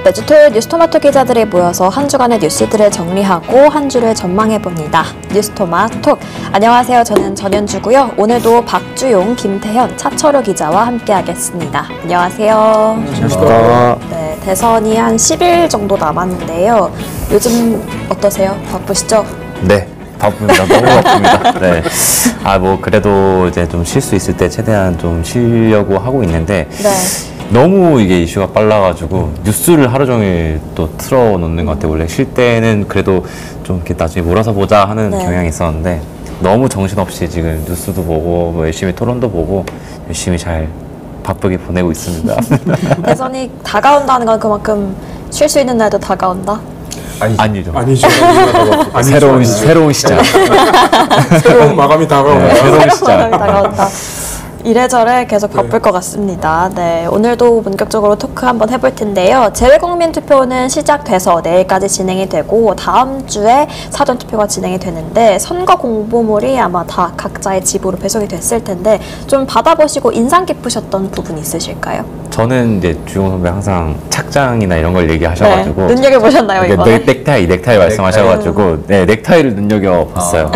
매주 토요일 뉴스토마토 기자들이 모여서 한 주간의 뉴스들을 정리하고 한 주를 전망해봅니다. 뉴스토마톡. 안녕하세요. 저는 전현주고요. 오늘도 박주용, 김태현, 차철우 기자와 함께하겠습니다. 안녕하세요. 안녕하십니까. 네, 대선이 한 10일 정도 남았는데요. 요즘 어떠세요? 바쁘시죠? 네, 바쁩니다. 너무 바쁩니다. 네. 뭐 그래도 이제 좀 쉴 수 있을 때 최대한 좀 쉬려고 하고 있는데. 네. 너무 이게 이슈가 빨라가지고 뉴스를 하루 종일 또 틀어놓는 것 같아요. 원래 쉴 때는 그래도 좀 이렇게 나중에 몰아서 보자 하는 경향이 있었는데 너무 정신없이 지금 뉴스도 보고 뭐 열심히 토론도 보고 열심히 잘 바쁘게 보내고 있습니다. 대선이 다가온다는 건 그만큼 쉴 수 있는 날도 다가온다? 아니죠. 아니죠. 새로운 시작. 새로운 마감이 다가온다. 새로운 시작. 마감이 다가온다. 이래저래 계속 바쁠 것 같습니다. 네, 오늘도 본격적으로 토크 한번 해볼 텐데요. 재외국민 투표는 시작돼서 내일까지 진행이 되고 다음 주에 사전 투표가 진행이 되는데 선거 공보물이 아마 다 각자의 집으로 배송이 됐을 텐데 좀 받아보시고 인상 깊으셨던 부분 있으실까요? 저는 이제 주용 선배 항상 착장이나 이런 걸 얘기하셔가지고 눈여겨보셨나요, 이번에? 넥타이 말씀하셔가지고 넥타이를 눈여겨봤어요.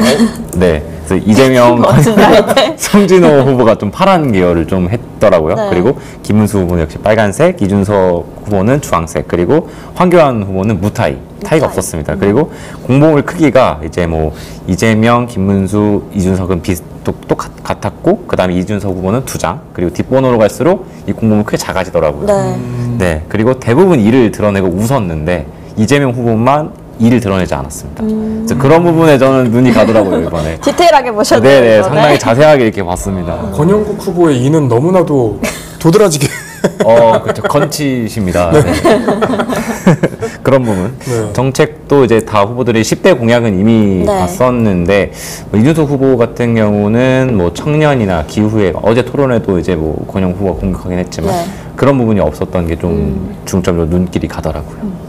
네. 그래서 이재명, 성진호 후보가 좀 파란 계열을 좀 했더라고요. 네. 그리고 김문수 후보는 역시 빨간색, 이준석 후보는 주황색, 그리고 황교안 후보는 무타이. 타이가 없었습니다. 그리고 공보물 크기가 이제 뭐 이재명, 김문수, 이준석은 같았고, 그 다음에 이준석 후보는 2장, 그리고 뒷번호로 갈수록 이 공보물 크게 작아지더라고요. 네. 그리고 대부분 이를 드러내고 웃었는데 이재명 후보만 이를 드러내지 않았습니다. 그래서 그런 부분에 저는 눈이 가더라고요, 이번에. 디테일하게 보셨네요. 네네, 이번에. 상당히 자세하게 이렇게 봤습니다. 권영국 후보의 이는 너무나도 도드라지게. 그렇죠. 건치십니다. 네. 그런 부분. 네. 정책도 이제 다 후보들이 10대 공약은 이미 봤었는데, 이준석 후보 같은 경우는 뭐 청년이나 기후에, 어제 토론회도 이제 뭐 권영 후보가 공격하긴 했지만, 그런 부분이 없었던 게 좀 중점적으로 눈길이 가더라고요.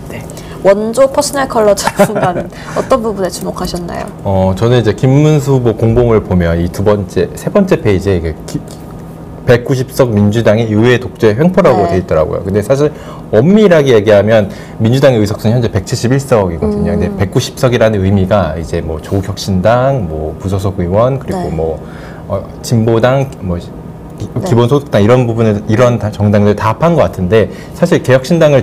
원조 퍼스널 컬러 작품가는 어떤 부분에 주목하셨나요? 저는 이제 김문수 후보 공보물 보면 이 세 번째 페이지에 190석 민주당의 의회 독재 횡포라고 돼 있더라고요. 근데 사실 엄밀하게 얘기하면 민주당의 의석수는 현재 171석이거든요. 근데 190석이라는 의미가 이제 뭐 조국혁신당, 뭐 부소속 의원, 그리고 뭐 진보당, 뭐 기본소득당 이런 부분에 이런 정당들 다 합한 것 같은데 사실 개혁신당을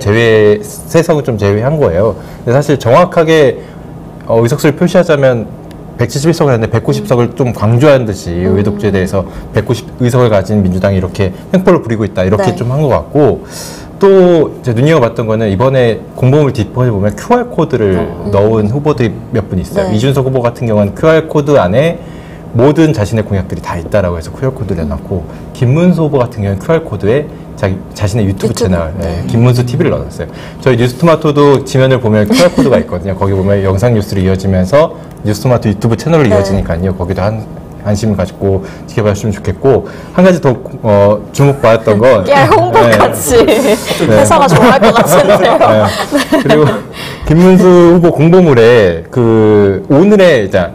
세석을 좀 제외한 거예요. 근데 사실 정확하게 의석수를 표시하자면 171석을 했는데 190석을 좀 강조한 듯이 의회 독재에 대해서 190의석을 가진 민주당이 이렇게 횡포를 부리고 있다 이렇게 좀 한 것 같고 또 이제 눈여겨봤던 거는 이번에 공보물 뒷번에 보면 QR코드를 넣은 후보들이 몇 분 있어요. 이준석 후보 같은 경우는 QR코드 안에 모든 자신의 공약들이 다 있다라고 해서 QR코드를 내놨고 김문수 후보 같은 경우는 QR코드에 자신의 유튜브 채널 김문수 TV를 넣어놨어요. 저희 뉴스토마토도 지면을 보면 QR코드가 있거든요. 거기 보면 영상 뉴스로 이어지면서 뉴스토마토 유튜브 채널로 이어지니까요. 거기도 관심을 가지고 지켜봤으면 좋겠고 한 가지 더 주목받았던 건 홍보같이 회사가 좋아할 것 같은데요. 그리고 김문수 후보 공보물에 오늘의 이제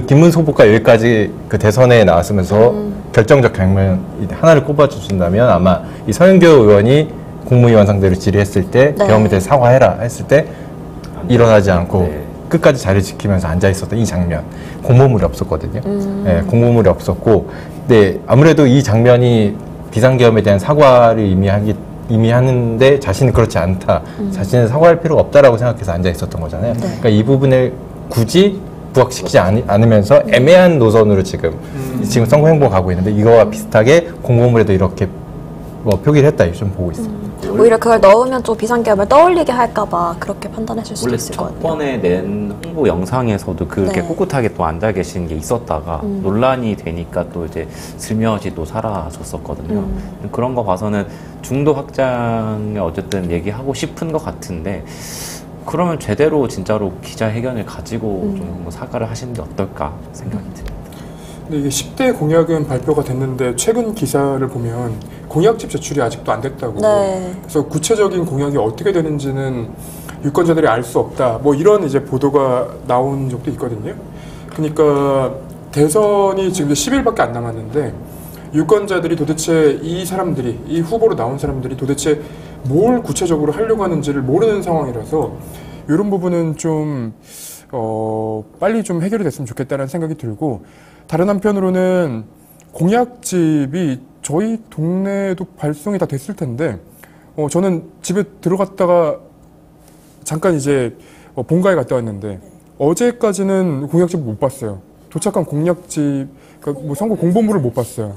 김문수 후보가 여기까지 대선에 나왔으면서 결정적 장면 하나를 꼽아주신다면 아마 이 서영교 의원이 국무위원 상대로 질의했을 때 계엄에 대해 사과해라 했을 때 일어나지 않고 끝까지 자리 지키면서 앉아있었던 이 장면 공보물이 없었거든요. 공보물이 없었고 근데 아무래도 이 장면이 비상계엄에 대한 사과를 의미하는데 자신은 그렇지 않다. 자신은 사과할 필요가 없다라고 생각해서 앉아있었던 거잖아요. 그러니까 이 부분을 굳이 부각시키지 않으면서 애매한 노선으로 지금 선거 행보가 가고 있는데 이거와 비슷하게 공보물에도 이렇게 표기를 했다 좀 보고 있습니다. 오히려 그걸 넣으면 좀 비상계엄을 떠올리게 할까봐 그렇게 판단하실 수도 있을 것 같아요. 원래 첫 번에 낸 홍보 영상에서도 그렇게 꿋꿋하게 또 앉아 계신 게 있었다가 논란이 되니까 또 이제 슬며시 또 사라졌었거든요. 그런 거 봐서는 중도 확장에 어쨌든 얘기하고 싶은 것 같은데 그러면 제대로 진짜로 기자회견을 가지고 좀 사과를 하시는 게 어떨까 생각이 듭니다. 근데 이게 10대 공약은 발표가 됐는데 최근 기사를 보면 공약집 제출이 아직도 안 됐다고. 그래서 구체적인 공약이 어떻게 되는지는 유권자들이 알 수 없다. 뭐 이런 이제 보도가 나온 적도 있거든요. 그러니까 대선이 지금 10일밖에 안 남았는데 유권자들이 도대체 이 후보로 나온 사람들이 도대체 뭘 구체적으로 하려고 하는지를 모르는 상황이라서 이런 부분은 좀 빨리 좀 해결이 됐으면 좋겠다는 생각이 들고, 다른 한편으로는 공약집이 저희 동네에도 발송이 다 됐을 텐데 저는 집에 들어갔다가 잠깐 이제 본가에 갔다 왔는데 어제까지는 공약집을 못 봤어요. 도착한 공약집, 그러니까 뭐 선거 공보물을 못 봤어요.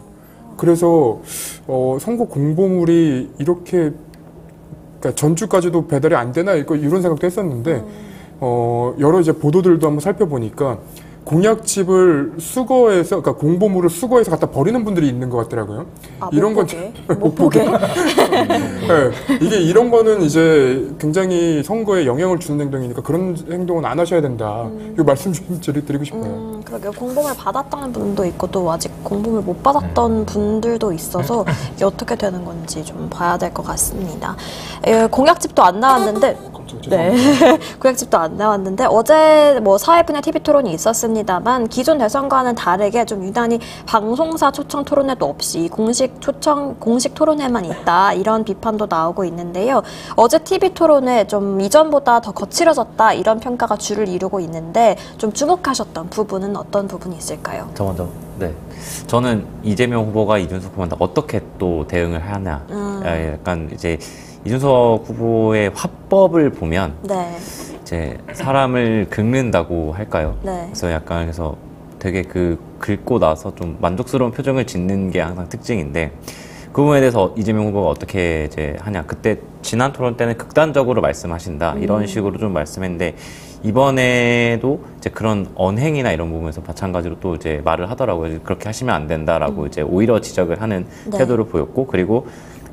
그래서 선거 공보물이 이렇게, 그러니까 전주까지도 배달이 안 되나 이런 생각도 했었는데 여러 이제 보도들도 한번 살펴보니까 공약집을 수거해서, 그러니까 공보물을 수거해서 갖다 버리는 분들이 있는 것 같더라고요. 이런 건 못 보게. 네, 이게 이런 거는 이제 굉장히 선거에 영향을 주는 행동이니까 그런 행동은 안 하셔야 된다. 이거 말씀 좀 드리고 싶어요. 그러게요. 공보물 받았다는 분도 있고 또 아직 공보물 못 받았던 분들도 있어서 이게 어떻게 되는 건지 좀 봐야 될 것 같습니다. 공약집도 안 나왔는데 네. 공약집도 안 나왔는데 어제 뭐 사회 분야 TV 토론이 있었습니다만 기존 대선과는 다르게 좀 유난히 방송사 초청 토론회도 없이 공식 토론회만 있다, 이런 비판도 나오고 있는데요. 어제 TV 토론회 좀 이전보다 더 거칠어졌다, 이런 평가가 주를 이루고 있는데 좀 주목하셨던 부분은 어떤 부분이 있을까요? 저 먼저. 네. 저는 이재명 후보가 이준석 후보한테 어떻게 또 대응을 하냐. 약간 이제 이준석 후보의 화법을 보면 네. 이제 사람을 긁는다고 할까요? 네. 그래서 약간 그래서 되게 긁고 나서 좀 만족스러운 표정을 짓는 게 항상 특징인데, 그 부분에 대해서 이재명 후보가 어떻게 이제 하냐. 그때 지난 토론 때는 극단적으로 말씀하신다, 이런 식으로 좀 말씀했는데, 이번에도 이제 그런 언행이나 이런 부분에서 마찬가지로 또 이제 말을 하더라고요. 그렇게 하시면 안 된다라고 이제 오히려 지적을 하는 네. 태도를 보였고, 그리고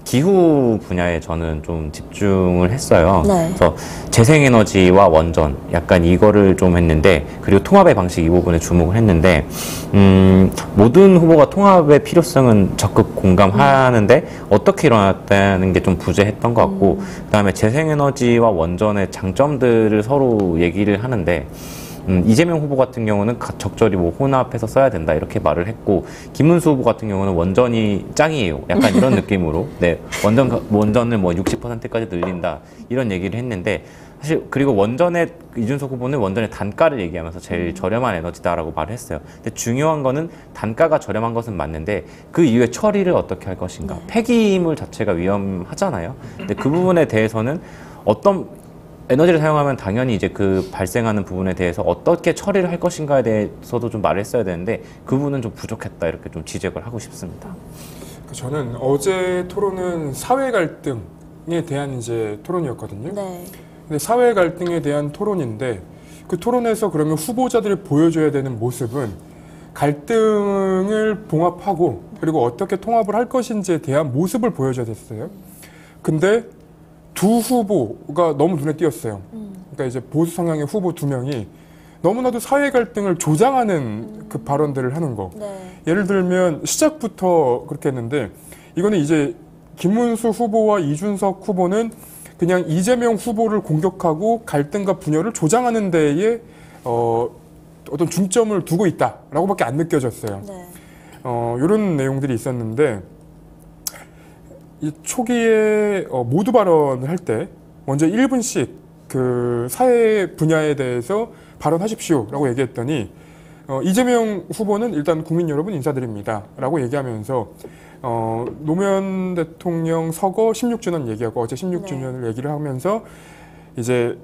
기후 분야에 저는 좀 집중을 했어요. 네. 그래서 재생에너지와 원전, 약간 이거를 좀 했는데, 그리고 통합의 방식, 이 부분에 주목을 했는데, 모든 후보가 통합의 필요성은 적극 공감하는데 어떻게 일어났다는 게 좀 부재했던 것 같고, 그다음에 재생에너지와 원전의 장점들을 서로 얘기를 하는데, 이재명 후보 같은 경우는 적절히 뭐 혼합해서 써야 된다, 이렇게 말을 했고, 김문수 후보 같은 경우는 원전이 짱이에요, 약간 이런 느낌으로, 네, 원전을 뭐 60%까지 늘린다, 이런 얘기를 했는데, 사실 그리고 이준석 후보는 원전의 단가를 얘기하면서 제일 저렴한 에너지다라고 말을 했어요. 근데 중요한 거는 단가가 저렴한 것은 맞는데 그 이후에 처리를 어떻게 할 것인가. 네. 폐기물 자체가 위험하잖아요. 근데 그 부분에 대해서는 어떤 에너지를 사용하면 당연히 이제 그 발생하는 부분에 대해서 어떻게 처리를 할 것인가에 대해서도 좀 말을 했어야 되는데 그 부분은 좀 부족했다, 이렇게 좀 지적을 하고 싶습니다. 저는 어제 토론은 사회 갈등에 대한 이제 토론이었거든요. 네. 근데 사회 갈등에 대한 토론인데, 그 토론에서 그러면 후보자들이 보여줘야 되는 모습은 갈등을 봉합하고 그리고 어떻게 통합을 할 것인지에 대한 모습을 보여줘야 됐어요. 근데 두 후보가 너무 눈에 띄었어요. 그러니까 이제 보수 성향의 후보 두 명이 너무나도 사회 갈등을 조장하는 그 발언들을 하는 거. 네. 예를 들면 시작부터 그렇게 했는데, 이거는 이제 김문수 후보와 이준석 후보는 그냥 이재명 후보를 공격하고 갈등과 분열을 조장하는 데에 어떤 중점을 두고 있다라고밖에 안 느껴졌어요. 네. 이런 내용들이 있었는데, 이 초기에 모두 발언을 할 때 먼저 1분씩 그 사회 분야에 대해서 발언하십시오라고 얘기했더니 이재명 후보는 일단 국민 여러분 인사드립니다라고 얘기하면서 노무현 대통령 서거 16주년 얘기하고 어제 16주년을 얘기를 하면서 이제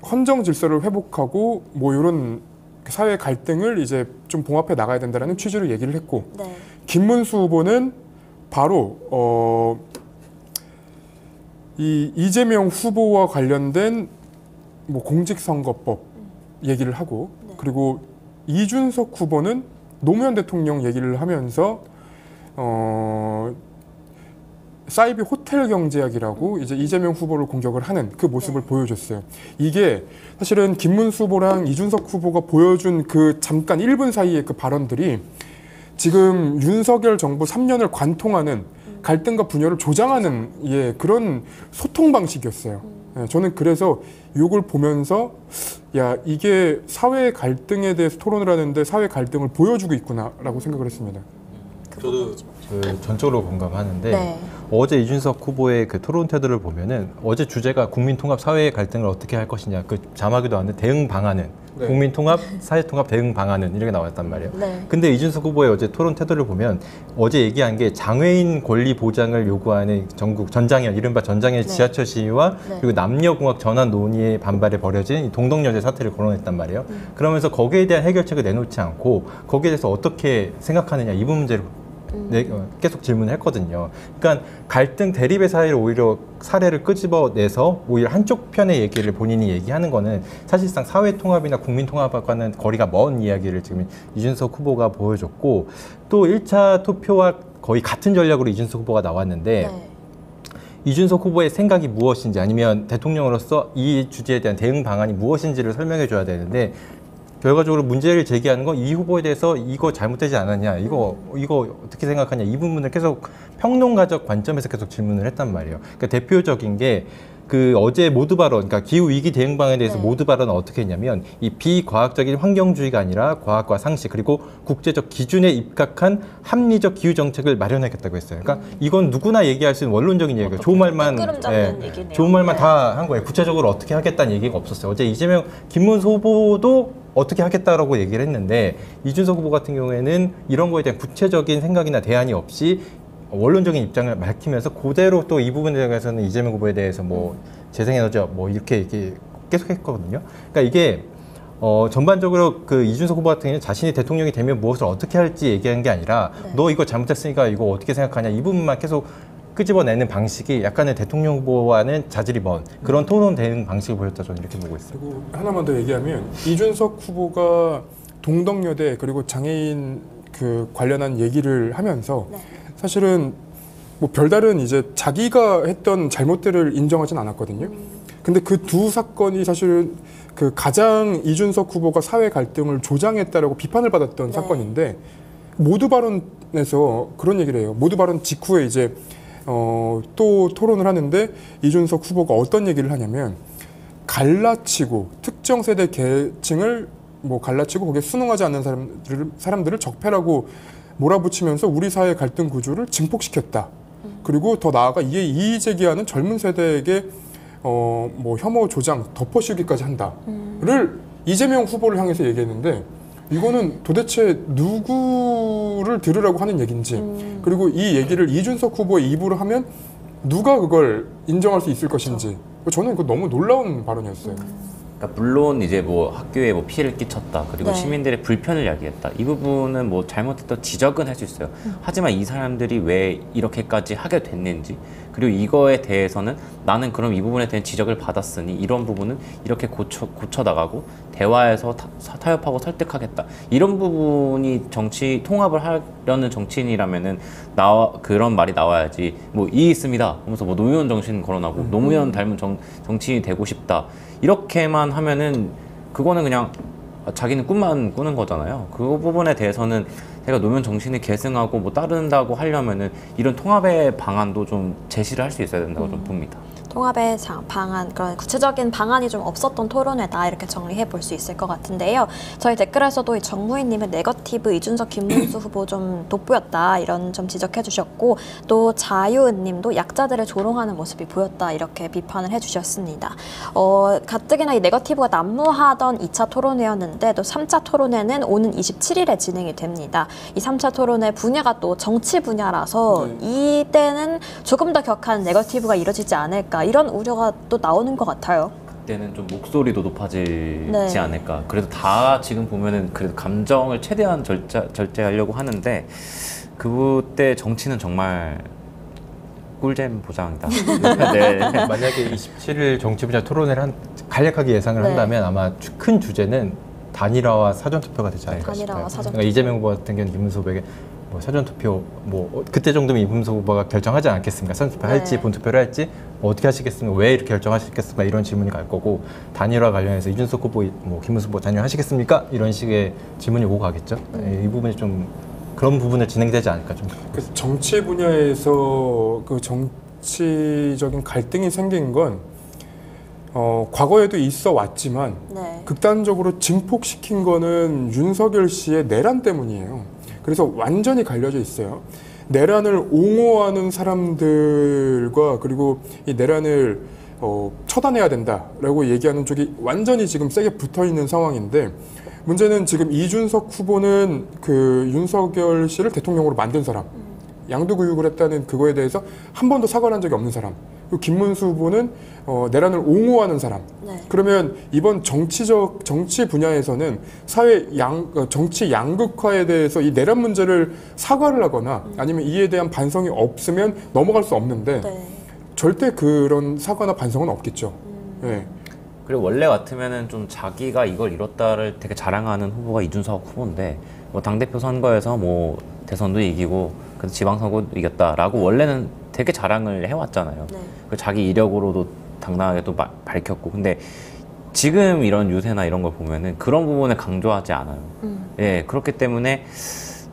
헌정 질서를 회복하고 뭐 이런 사회 갈등을 이제 좀 봉합해 나가야 된다라는 취지로 얘기를 했고, 네. 김문수 후보는 바로 이 이재명 후보와 관련된 뭐 공직선거법 얘기를 하고, 네. 그리고 이준석 후보는 노무현 대통령 얘기를 하면서 사이비 호텔 경제학이라고 이제 이재명 후보를 공격을 하는 그 모습을 보여줬어요. 이게 사실은 김문수 후보랑 이준석 후보가 보여준 그 잠깐 1분 사이의 그 발언들이 지금 윤석열 정부 3년을 관통하는 갈등과 분열을 조장하는 그런 소통 방식이었어요. 저는 그래서 이걸 보면서 야, 이게 사회 갈등에 대해서 토론을 하는데 사회 갈등을 보여주고 있구나라고 생각을 했습니다. 그 저도 전적으로 공감하는데 네. 어제 이준석 후보의 그 토론 태도를 보면은 어제 주제가 국민통합 사회의 갈등을 어떻게 할 것이냐 그 자막에도 왔는데 대응 방안은 네. 국민통합 사회통합 대응 방안은 이렇게 나왔단 말이에요. 네. 근데 이준석 후보의 어제 토론 태도를 보면 어제 얘기한 게 장애인 권리 보장을 요구하는 전국 전장현 이른바 전장현 네. 지하철 시위와 네. 그리고 남녀공학 전환 논의에 반발에 벌어진 이 동덕여제 사태를 거론했단 말이에요. 그러면서 거기에 대한 해결책을 내놓지 않고 거기에 대해서 어떻게 생각하느냐 이 문제를 계속 질문을 했거든요. 그러니까 갈등 대립의 사이를 오히려 사례를 끄집어내서 오히려 한쪽 편의 얘기를 본인이 얘기하는 거는 사실상 사회 통합이나 국민 통합과는 거리가 먼 이야기를 지금 이준석 후보가 보여줬고 또 1차 투표와 거의 같은 전략으로 이준석 후보가 나왔는데 네. 이준석 후보의 생각이 무엇인지 아니면 대통령으로서 이 주제에 대한 대응 방안이 무엇인지를 설명해 줘야 되는데 결과적으로 문제를 제기하는 건 이 후보에 대해서 이거 잘못되지 않았냐, 이거 어떻게 생각하냐 이 부분을 계속 평론가적 관점에서 계속 질문을 했단 말이에요. 그러니까 대표적인 게 그 어제 모두 발언, 그러니까 기후 위기 대응 방안에 대해서 네. 모두 발언은 어떻게 했냐면 이 비과학적인 환경주의가 아니라 과학과 상식 그리고 국제적 기준에 입각한 합리적 기후 정책을 마련하겠다고 했어요. 그러니까 이건 누구나 얘기할 수 있는 원론적인 얘기예요. 좋은 말만 끄름 잡는 얘기네요. 좋은 말만 네. 다 한 거예요. 구체적으로 어떻게 하겠다는 얘기가 없었어요. 어제 이재명, 김문수 후보도 어떻게 하겠다라고 얘기를 했는데 이준석 후보 같은 경우에는 이런 거에 대한 구체적인 생각이나 대안이 없이 원론적인 입장을 밝히면서 그대로 또 이 부분에 대해서는 이재명 후보에 대해서 뭐 재생에너지 뭐 이렇게 계속 했거든요. 그러니까 이게 전반적으로 그 이준석 후보 같은 경우는 자신이 대통령이 되면 무엇을 어떻게 할지 얘기한 게 아니라 네. 너 이거 잘못했으니까 이거 어떻게 생각하냐 이 부분만 계속 끄집어내는 방식이 약간의 대통령 후보와는 자질이 먼 그런 토론 대응 방식을 보였다 저는 이렇게 보고 있어요. 그리고 하나만 더 얘기하면 이준석 후보가 동덕여대 그리고 장애인 그 관련한 얘기를 하면서 네. 사실은 뭐 별다른 이제 자기가 했던 잘못들을 인정하진 않았거든요. 근데 그 두 사건이 사실은 그 가장 이준석 후보가 사회 갈등을 조장했다라고 비판을 받았던 네. 사건인데 모두 발언에서 그런 얘기를 해요. 모두 발언 직후에 이제 또 토론을 하는데 이준석 후보가 어떤 얘기를 하냐면 갈라치고 특정 세대 계층을 뭐 갈라치고 거기에 순응하지 않는 사람들을 적폐라고 몰아붙이면서 우리 사회 갈등 구조를 증폭시켰다. 그리고 더 나아가 이에 이의 제기하는 젊은 세대에게 뭐 혐오 조장 덮어씌우기까지 한다를 이재명 후보를 향해서 얘기했는데 이거는 도대체 누구를 들으라고 하는 얘기인지 그리고 이 얘기를 이준석 후보의 입으로 하면 누가 그걸 인정할 수 있을 것인지 저는 그거 너무 놀라운 발언이었어요. 그러니까 물론 이제 뭐 학교에 뭐 피해를 끼쳤다 그리고 네. 시민들의 불편을 야기했다 이 부분은 뭐 잘못했던 지적은 할 수 있어요. 하지만 이 사람들이 왜 이렇게까지 하게 됐는지 그리고 이거에 대해서는 나는 그럼 이 부분에 대한 지적을 받았으니 이런 부분은 이렇게 고쳐 나가고 대화에서 타협하고 설득하겠다 이런 부분이 정치 통합을 하려는 정치인이라면은 그런 말이 나와야지 뭐 이의 있습니다 하면서 뭐 노무현 정신 거론하고 노무현 닮은 정치인이 되고 싶다 이렇게만 하면은 그거는 그냥 자기는 꿈만 꾸는 거잖아요. 그 부분에 대해서는 제가 노무현 정신을 계승하고 뭐 따른다고 하려면은 이런 통합의 방안도 좀 제시를 할 수 있어야 된다고 좀 봅니다. 통합의 방안, 그런 구체적인 방안이 좀 없었던 토론회다 이렇게 정리해 볼 수 있을 것 같은데요. 저희 댓글에서도 이 정무희님은 네거티브 이준석 김문수 후보 좀 돋보였다 이런 점 지적해 주셨고 또 자유은님도 약자들을 조롱하는 모습이 보였다 이렇게 비판을 해주셨습니다. 가뜩이나 이 네거티브가 난무하던 2차 토론회였는데 또 3차 토론회는 오는 27일에 진행이 됩니다. 이 3차 토론회 분야가 또 정치 분야라서 이때는 조금 더 격한 네거티브가 이뤄지지 않을까 이런 우려가 또 나오는 것 같아요. 그때는 좀 목소리도 높아지지 네. 않을까. 그래도 다 지금 보면은 그래도 감정을 최대한 절제하려고 하는데 그때 정치는 정말 꿀잼 보장이다. 네. 만약에 27일 정치 분야 토론회를 간략하게 예상을 네. 한다면 아마 큰 주제는 단일화와 사전투표가 되지 않을까 단일화와 싶어요. 사전투표. 그러니까 이재명 후보 같은 경우는 김문수 후보에게 뭐 사전투표 뭐 그때 정도면 김문수 후보가 결정하지 않겠습니까? 사전투표 네. 할지 본투표를 할지 어떻게 하시겠습니까? 왜 이렇게 결정하시겠습니까? 이런 질문이 갈 거고 단일화 관련해서 이준석 후보, 뭐 김문수 후보 단일화하시겠습니까? 이런 식의 질문이 오고 가겠죠. 이 부분이 좀 그런 부분을 진행되지 않을까 좀. 그 정치 분야에서 그 정치적인 갈등이 생긴 건 과거에도 있어 왔지만 네. 극단적으로 증폭시킨 거는 윤석열 씨의 내란 때문이에요. 그래서 완전히 갈려져 있어요. 내란을 옹호하는 사람들과 그리고 이 내란을 처단해야 된다라고 얘기하는 쪽이 완전히 지금 세게 붙어 있는 상황인데, 문제는 지금 이준석 후보는 그 윤석열 씨를 대통령으로 만든 사람, 양도교육을 했다는 그거에 대해서 한 번도 사과를 한 적이 없는 사람, 그리고 김문수 후보는 내란을 옹호하는 사람. 네. 그러면 이번 정치 분야에서는 정치 양극화에 대해서 이 내란 문제를 사과를 하거나 아니면 이에 대한 반성이 없으면 넘어갈 수 없는데, 네. 절대 그런 사과나 반성은 없겠죠. 네. 그리고 원래 같으면은 좀 자기가 이걸 이뤘다를 되게 자랑하는 후보가 이준석 후보인데, 뭐 당대표 선거에서 뭐 대선도 이기고 그래서 지방선거도 이겼다라고 원래는 되게 자랑을 해왔잖아요. 네. 그 자기 이력으로도 당당하게 또 밝혔고. 근데 지금 이런 유세나 이런 걸 보면은 그런 부분을 강조하지 않아요. 예, 그렇기 때문에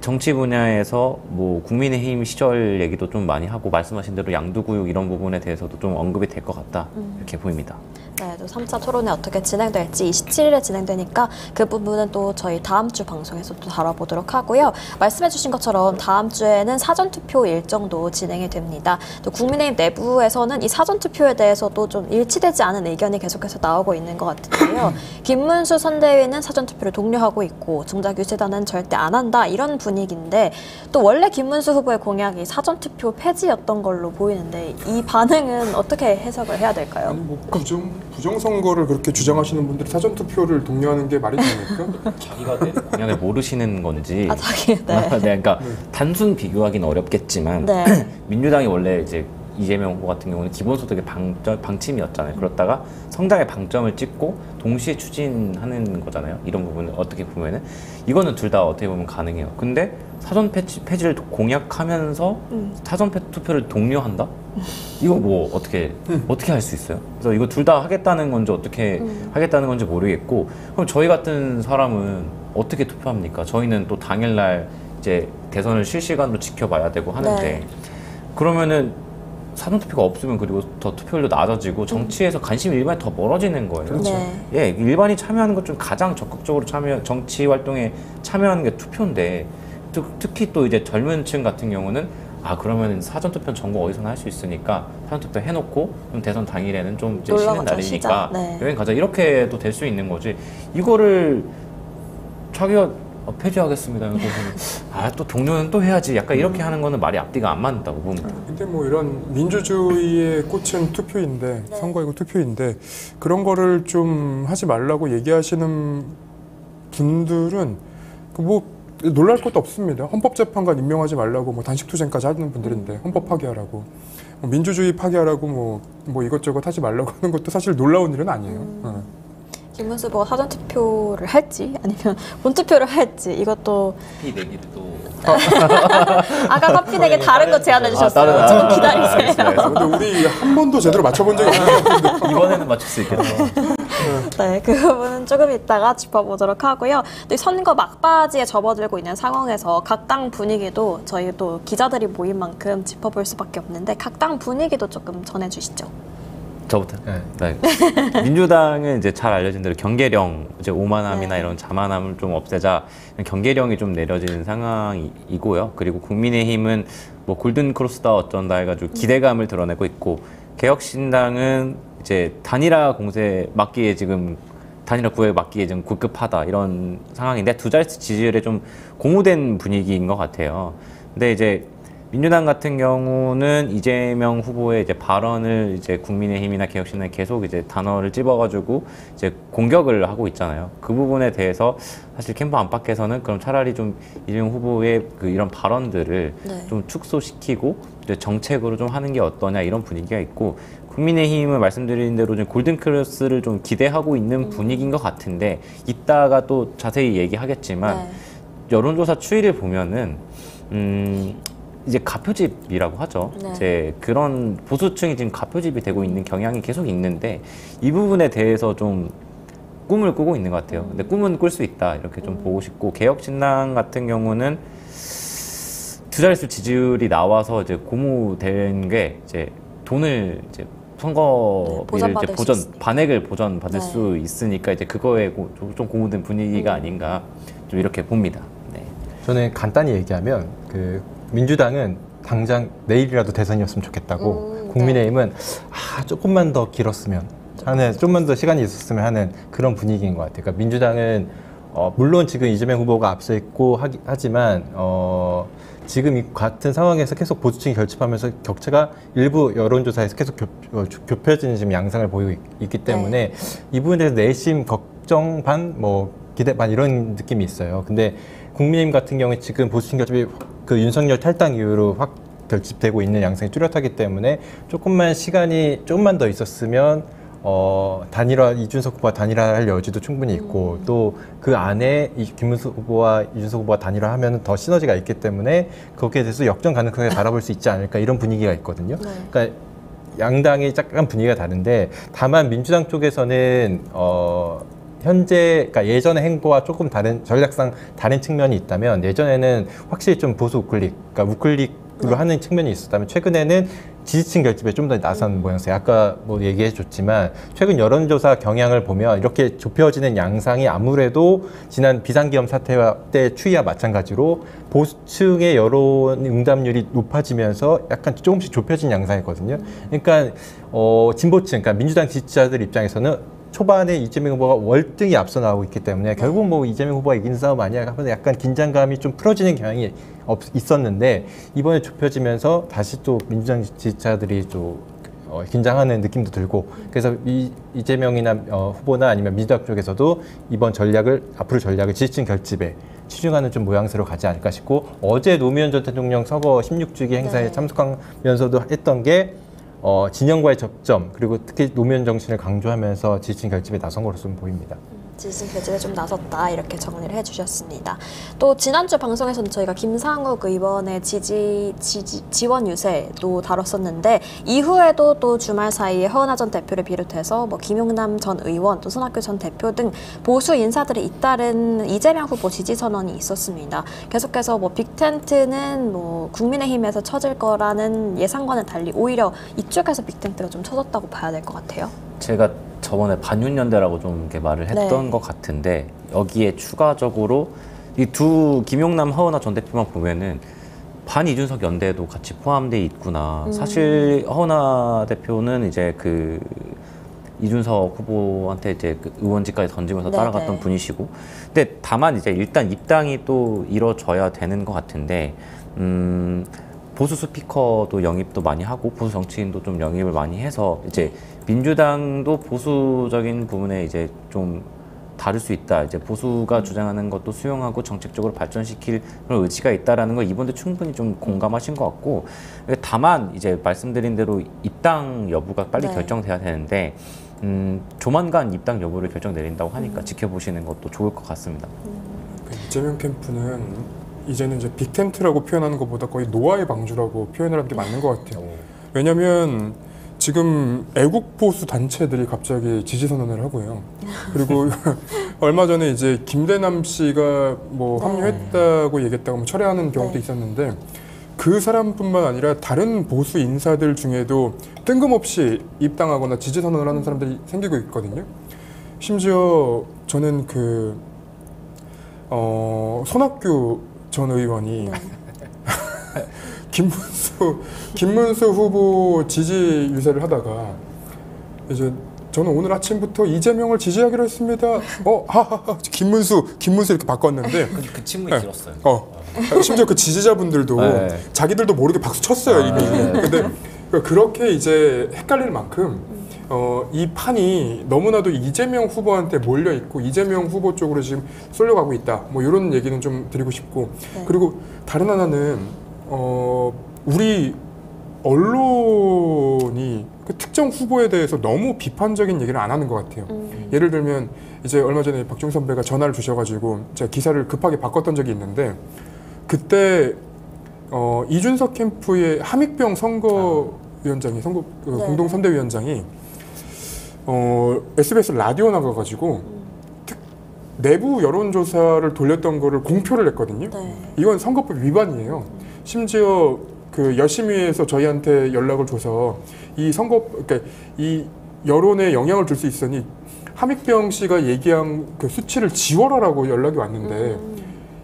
정치 분야에서 뭐 국민의힘 시절 얘기도 좀 많이 하고, 말씀하신 대로 양도구역 이런 부분에 대해서도 좀 언급이 될 것 같다, 이렇게 보입니다. 네, 또 3차 토론회 어떻게 진행될지 27일에 진행되니까 그 부분은 또 저희 다음 주 방송에서 또 다뤄보도록 하고요. 말씀해주신 것처럼 다음 주에는 사전투표 일정도 진행이 됩니다. 또 국민의힘 내부에서는 이 사전투표에 대해서도 좀 일치되지 않은 의견이 계속해서 나오고 있는 것 같은데요. 김문수 선대위는 사전투표를 독려하고 있고, 정작 유세단은 절대 안 한다, 이런 분위기인데, 또 원래 김문수 후보의 공약이 사전투표 폐지였던 걸로 보이는데, 이 반응은 어떻게 해석을 해야 될까요? 아니 뭐 부정선거를 그렇게 주장하시는 분들이 사전투표를 독려하는 게 말이 됩니까? 자기가 내 공약을 모르시는 건지. 네. 네, 그러니까 단순 비교하기는 어렵겠지만, 네. 민주당이 원래 이제 이재명 후보 같은 경우는 기본소득의 방침이었잖아요. 그렇다가 성장의 방점을 찍고 동시에 추진하는 거잖아요. 이런 부분을 어떻게 보면은 이거는 둘 다 어떻게 보면 가능해요. 근데 사전 폐지를 공약하면서 사전 투표를 독려한다? 이거 뭐 어떻게 할 수 있어요? 그래서 이거 둘 다 하겠다는 건지 어떻게 하겠다는 건지 모르겠고, 그럼 저희 같은 사람은 어떻게 투표합니까? 저희는 또 당일날 이제 대선을 실시간으로 지켜봐야 되고 하는데, 네. 그러면은 사전투표가 없으면 그리고 더 투표율도 낮아지고 정치에서 관심이 일반이 더 멀어지는 거예요. 그렇죠. 네. 예, 일반이 참여하는 것 중 가장 적극적으로 정치 활동에 참여하는 게 투표인데, 특히 또 이제 젊은 층 같은 경우는 그러면 사전투표는 전국 어디서나 할 수 있으니까 사전투표 해놓고 그럼 대선 당일에는 좀 이제 쉬는 날이니까 네. 여행 가자, 이렇게도 될 수 있는 거지. 이거를 자기가 폐지하겠습니다. 또 동료는 또 해야지. 약간 이렇게 하는 거는 말이 앞뒤가 안 맞는다고 봅니다. 근데 뭐 이런 민주주의의 꽃은 투표인데, 네. 선거이고 투표인데, 그런 거를 좀 하지 말라고 얘기하시는 분들은 뭐 놀랄 것도 없습니다. 헌법재판관 임명하지 말라고 뭐 단식투쟁까지 하는 분들인데 헌법 파기하라고, 민주주의 파기하라고 뭐 이것저것 하지 말라고 하는 것도 사실 놀라운 일은 아니에요. 김문수 후보가 사전투표를 할지 아니면 본투표를 할지, 이것도 피 내기를 또 아까 커피 내게 다른 거 제안해 주셨어요. 좀 기다리세요. 근데 우리 한 번도 제대로 맞춰본 적이 없는 것 같은데. 이번에는 맞출 수 있겠네요. 네, 그 부분은 조금 이따가 짚어보도록 하고요. 또 이 선거 막바지에 접어들고 있는 상황에서 각 당 분위기도 저희 또 기자들이 모인 만큼 짚어볼 수밖에 없는데, 각 당 분위기도 조금 전해주시죠. 저부터. 네. 네. 민주당은 이제 잘 알려진 대로 경계령, 이제 오만함이나 네. 이런 자만함을 좀 없애자 경계령이 좀 내려지는 상황이고요. 그리고 국민의힘은 뭐 골든 크로스다 어쩐다 해가지고 기대감을 드러내고 있고, 개혁신당은 이제 단일화 공세 막기에 지금 단일화 구획 막기에 좀 급급하다, 이런 상황인데 두 자릿수 지지율에 좀 고무된 분위기인 것 같아요. 근데 이제 민주당 같은 경우는 이재명 후보의 이제 발언을 이제 국민의힘이나 개혁신당이 계속 이제 단어를 찝어가지고 이제 공격을 하고 있잖아요. 그 부분에 대해서 사실 캠프 안팎에서는 그럼 차라리 좀 이재명 후보의 그 이런 발언들을 네. 좀 축소시키고 이제 정책으로 좀 하는 게 어떠냐, 이런 분위기가 있고, 국민의힘은 말씀드린 대로 좀 골든크로스를 좀 기대하고 있는 분위기인 것 같은데, 이따가 또 자세히 얘기하겠지만 네. 여론조사 추이를 보면은 이제 가표집이라고 하죠. 네. 이제 그런 보수층이 지금 가표집이 되고 있는 경향이 계속 있는데, 이 부분에 대해서 좀 꿈을 꾸고 있는 것 같아요. 근데 꿈은 꿀 수 있다, 이렇게 좀 보고 싶고, 개혁신당 같은 경우는 두 자릿수 지지율이 나와서 이제 고무된 게 이제 돈을 이제 선거비를 보전받을 이제 수 있으니까. 반액을 보전받을 네. 수 있으니까 이제 그거에 좀 고무된 분위기가 아닌가, 좀 이렇게 봅니다. 네. 저는 간단히 얘기하면 그 민주당은 당장 내일이라도 대선이었으면 좋겠다고 국민의힘은 조금만 더 길었으면 하는, 좀만 더 시간이 있었으면 하는 그런 분위기인 것 같아요. 그러니까 민주당은 물론 지금 이재명 후보가 앞서 있고 하지만 지금 이 같은 상황에서 계속 보수층이 결집하면서 격차가 일부 여론조사에서 계속 좁혀지는 지금 양상을 보이고 있기 때문에 이 부분에 대해서 내심 걱정 반, 뭐 기대 반 이런 느낌이 있어요. 근데 국민의힘 같은 경우에 지금 보수층 결집이 그 윤석열 탈당 이후로 확 결집되고 있는 양상이 뚜렷하기 때문에 조금만 시간이 조금만 더 있었으면 단일화, 이준석 후보와 단일화할 여지도 충분히 있고 또 그 안에 김문수 후보와 이준석 후보가 단일화하면 더 시너지가 있기 때문에 거기에 대해서 역전 가능성을 바라볼 수 있지 않을까 이런 분위기가 있거든요. 그러니까 양당이 약간 분위기가 다른데 다만 민주당 쪽에서는 현재, 그러니까 예전의 행보와 조금 다른, 전략상 다른 측면이 있다면 예전에는 확실히 좀 보수 우클릭, 그러니까 우클릭으로 하는 측면이 있었다면 최근에는 지지층 결집에 좀 더 나선 모양새요. 아까 뭐 얘기해 줬지만 최근 여론조사 경향을 보면 이렇게 좁혀지는 양상이 아무래도 지난 비상계엄 사태 때 추이와 마찬가지로 보수층의 여론 응답률이 높아지면서 약간 조금씩 좁혀진 양상이거든요. 그러니까 진보층, 그러니까 민주당 지지자들 입장에서는 초반에 이재명 후보가 월등히 앞서 나오고 있기 때문에 결국 뭐 이재명 후보가 이긴 싸움 아니야 하면서 약간 긴장감이 좀 풀어지는 경향이 있었는데 이번에 좁혀지면서 다시 또 민주당 지지자들이 좀 긴장하는 느낌도 들고 그래서 이재명이나 후보나 아니면 민주당 쪽에서도 이번 앞으로 전략을 지지층 결집에 치중하는 좀 모양새로 가지 않을까 싶고 어제 노무현 전 대통령 서거 16주기 행사에 참석하면서도 했던 게 진영과의 접점 그리고 특히 노무현 정신을 강조하면서 지지층 결집에 나선 것으로 좀 보입니다. 지지층 결집에 좀 나섰다 이렇게 정리를 해주셨습니다. 또 지난주 방송에서는 저희가 김상욱 의원의 지원 유세도 다뤘었는데 이후에도 또 주말 사이에 허은하 전 대표를 비롯해서 뭐 김용남 전 의원 또 손학규 전 대표 등 보수 인사들이 잇따른 이재명 후보 지지 선언이 있었습니다. 계속해서 뭐 빅텐트는 뭐 국민의힘에서 쳐질 거라는 예상과는 달리 오히려 이쪽에서 빅텐트가 좀 쳐졌다고 봐야 될 것 같아요. 제가 저번에 반윤연대라고 좀 이렇게 말을 했던 것 같은데 여기에 추가적으로 이 두 김용남, 허은하 전 대표만 보면은 반 이준석 연대도 같이 포함돼 있구나. 사실 허은하 대표는 이제 그 이준석 후보한테 이제 그 의원직까지 던지면서 따라갔던 분이시고, 근데 다만 이제 일단 입당이 또 이뤄져야 되는 것 같은데. 보수 스피커도 영입도 많이 하고 보수 정치인도 좀 영입을 많이 해서 이제 민주당도 보수적인 부분에 이제 좀 다를 수 있다. 이제 보수가 주장하는 것도 수용하고 정책적으로 발전시킬 그런 의지가 있다라는 걸 이번에 충분히 좀 공감하신 것 같고, 다만 이제 말씀드린 대로 입당 여부가 빨리 결정돼야 되는데 조만간 입당 여부를 결정 내린다고 하니까 지켜보시는 것도 좋을 것 같습니다. 이재명 캠프는 이제는 이제 빅텐트라고 표현하는 것보다 거의 노아의 방주라고 표현을 하는 게 맞는 것 같아요. 왜냐하면 지금 애국 보수 단체들이 갑자기 지지 선언을 하고요. 그리고 얼마 전에 이제 김대남 씨가 뭐 합류했다고 얘기했다고 뭐 철회하는 경우도 있었는데 그 사람뿐만 아니라 다른 보수 인사들 중에도 뜬금없이 입당하거나 지지 선언을 하는 사람들이 생기고 있거든요. 심지어 저는 그 손학규 전 의원이 김문수 후보 지지 유세를 하다가 이제 저는 오늘 아침부터 이재명을 지지하기로 했습니다. 하하하 김문수 이렇게 바꿨는데 그 친분이 길었어요. 심지어 그 지지자분들도 자기들도 모르게 박수 쳤어요 이미. 근데 그렇게 이제 헷갈릴 만큼 이 판이 너무나도 이재명 후보한테 몰려 있고 이재명 후보 쪽으로 지금 쏠려가고 있다. 뭐 이런 얘기는 좀 드리고 싶고 그리고 다른 하나는 우리 언론이 그 특정 후보에 대해서 너무 비판적인 얘기를 안 하는 것 같아요. 예를 들면 이제 얼마 전에 박중 선배가 전화를 주셔가지고 제가 기사를 급하게 바꿨던 적이 있는데 그때 이준석 캠프의 함익병 선거위원장이 공동 선대위원장이 SBS 라디오 나가가지고 내부 여론조사를 돌렸던 거를 공표를 했거든요. 이건 선거법 위반이에요. 심지어 그 여심위에서 저희한테 연락을 줘서 그러니까 이 여론에 영향을 줄 수 있으니 함익병 씨가 얘기한 그 수치를 지워라라고 연락이 왔는데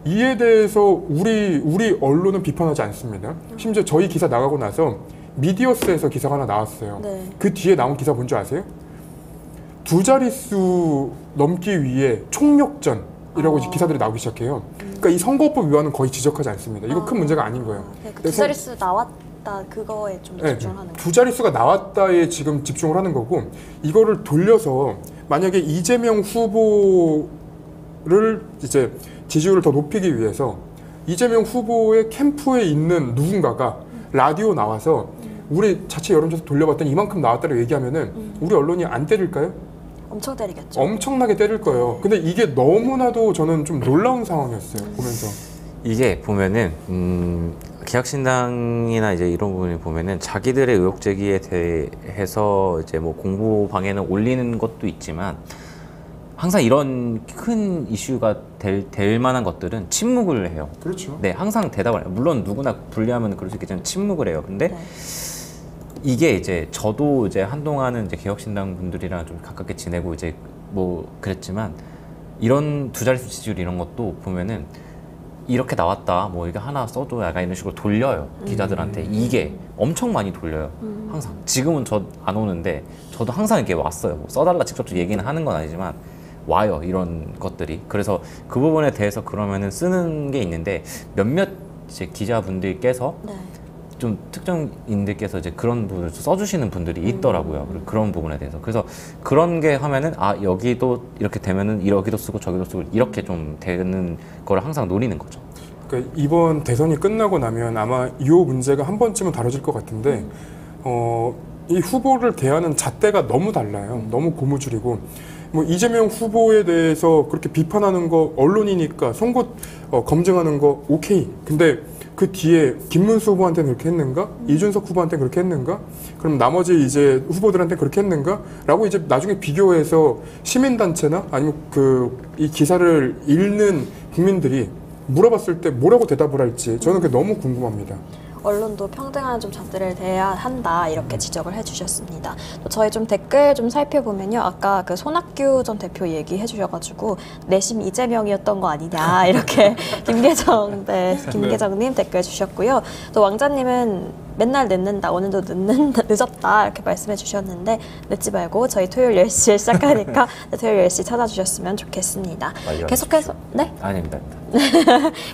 이에 대해서 우리 언론은 비판하지 않습니다. 심지어 저희 기사 나가고 나서 미디어스에서 기사가 하나 나왔어요. 네. 그 뒤에 나온 기사 뭔지 아세요? 2자릿수 넘기 위해 총력전이라고 기사들이 나오기 시작해요. 그러니까 이 선거법 위반은 거의 지적하지 않습니다. 이거 큰 문제가 아닌 거예요. 그 2자릿수 나왔다 그거에 좀 집중하는 거예요. 2자릿수가 나왔다에 지금 집중을 하는 거고, 이거를 돌려서 만약에 이재명 후보를 이제 지지율을 더 높이기 위해서 이재명 후보의 캠프에 있는 누군가가 라디오 나와서 우리 자체 여론조사 돌려봤더니 이만큼 나왔다고 얘기하면은 우리 언론이 안 때릴까요? 엄청 때리겠죠. 엄청나게 때릴 거예요. 근데 이게 너무나도 저는 좀 놀라운 상황이었어요, 보면서. 이게 보면은 개혁신당이나 이제 이런 부분을 보면은 자기들의 의혹 제기에 대해서 이제 뭐 공보 방해는 올리는 것도 있지만 항상 이런 큰 이슈가 될 만한 것들은 침묵을 해요. 그렇죠. 네, 항상 대답을 해요. 물론 누구나 불리하면 그럴 수 있겠지만 침묵을 해요. 근데 네. 이게 이제 저도 이제 한동안은 이제 개혁신당 분들이랑 좀 가깝게 지내고 이제 뭐 그랬지만 이런 2자릿수 지지율 이런 것도 보면은 이렇게 나왔다 뭐 이거 하나 써도 약간 이런 식으로 돌려요 기자들한테. 이게 엄청 많이 돌려요. 항상. 지금은 저 안 오는데 저도 항상 이렇게 왔어요. 뭐 써달라 직접 얘기는 하는 건 아니지만 와요, 이런 것들이. 그래서 그 부분에 대해서 그러면은 쓰는 게 있는데 몇몇 이제 기자분들께서 네. 좀 특정인들께서 이제 그런 부분을 써주시는 분들이 있더라고요. 그런 부분에 대해서. 그래서 그런 게 하면은 여기도 이렇게 되면은 여기도 쓰고 저기도 쓰고 이렇게 좀 되는 거를 항상 노리는 거죠. 그러니까 이번 대선이 끝나고 나면 아마 이 문제가 한 번쯤은 다뤄질 것 같은데 이 후보를 대하는 잣대가 너무 달라요. 너무 고무줄이고, 뭐 이재명 후보에 대해서 그렇게 비판하는 거 언론이니까 송곳 검증하는 거 오케이. 근데 그 뒤에 김문수 후보한테는 그렇게 했는가? 이준석 후보한테는 그렇게 했는가? 그럼 나머지 이제 후보들한테 그렇게 했는가? 라고 이제 나중에 비교해서 시민단체나 아니면 이 기사를 읽는 국민들이 물어봤을 때 뭐라고 대답을 할지 저는 그게 너무 궁금합니다. 언론도 평등한 좀 잣대를 대야 한다 이렇게 지적을 해주셨습니다. 또 저희 좀 댓글 좀 살펴보면요, 아까 그 손학규 전 대표 얘기해 주셔가지고 내심 이재명이었던 거 아니냐 이렇게 김계정님 댓글 주셨고요. 또 왕자님은 맨날 늦는다, 오늘도 늦었다 이렇게 말씀해 주셨는데 늦지 말고 저희 토요일 10시에 시작하니까 토요일 10시 찾아주셨으면 좋겠습니다. 계속해서 아닙니다.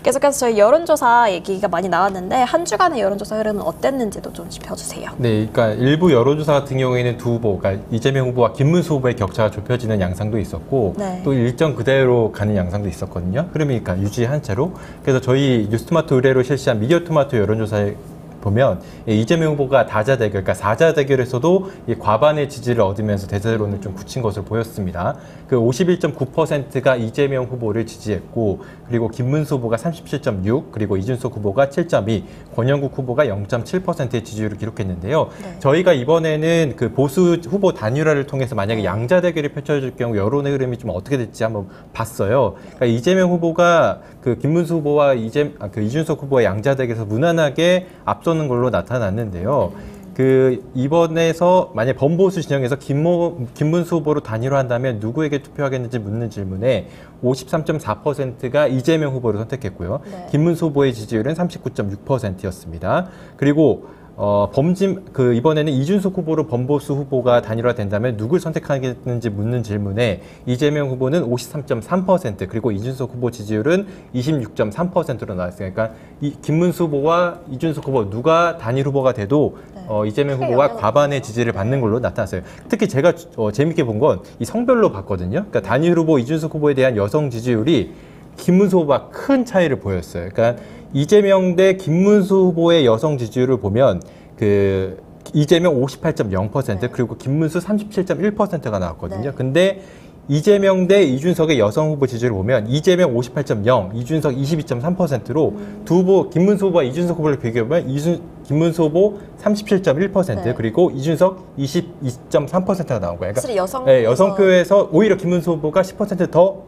계속해서 저희 여론조사 얘기가 많이 나왔는데 한 주간의 여론조사 흐름은 어땠는지도 좀 짚어주세요. 네, 그러니까 일부 여론조사 같은 경우에는 두 후보, 그러니까 이재명 후보와 김문수 후보의 격차가 좁혀지는 양상도 있었고 네. 또 일정 그대로 가는 양상도 있었거든요. 흐름이 그러니까 유지한 채로. 그래서 저희 뉴스토마토 의뢰로 실시한 미디어토마토 여론조사에 보면 이재명 후보가 다자 대결, 그러니까 사자 대결에서도 과반의 지지를 얻으면서 대세론을 좀 굳힌 것으로 보였습니다. 그 51.9%가 이재명 후보를 지지했고, 그리고 김문수 후보가 37.6, 그리고 이준석 후보가 7.2, 권영국 후보가 0.7%의 지지율을 기록했는데요. 네. 저희가 이번에는 그 보수 후보 단일화를 통해서 만약에 양자 대결이 펼쳐질 경우 여론의 흐름이 좀 어떻게 될지 한번 봤어요. 그러니까 이재명 후보가 그 김문수 후보와 이준석 후보의 양자 대결에서 무난하게 앞서는 걸로 나타났는데요. 그 이번에서 만약 범보수 진영에서 김문수 후보로 단일화한다면 누구에게 투표하겠는지 묻는 질문에 53.4%가 이재명 후보를 선택했고요. 네. 김문수 후보의 지지율은 39.6%였습니다. 그리고 이번에는 이준석 후보로 범보수 후보가 단일화된다면 누굴 선택하겠는지 묻는 질문에 이재명 후보는 53.3%, 그리고 이준석 후보 지지율은 26.3%로 나왔어요. 그러니까 김문수 후보와 이준석 후보 누가 단일 후보가 돼도 이재명 후보가 과반의 지지를 받는 걸로 나타났어요. 특히 제가 재밌게 본 건 이 성별로 봤거든요. 그러니까 단일 후보 이준석 후보에 대한 여성 지지율이 김문수 후보가 큰 차이를 보였어요. 그러니까 이재명 대 김문수 후보의 여성 지지율을 보면 이재명 58.0%, 그리고 김문수 37.1%가 나왔거든요. 네. 근데 이재명 대 이준석의 여성 후보 지지율을 보면 이재명 58.0, 이준석 22.3%로 두 후보, 김문수 후보와 이준석 후보를 비교해보면 김문수 후보 37.1% 네. 그리고 이준석 22.3%가 나온 거예요. 확실히 여성 네, 여성표에서 오히려 김문수 후보가 10%더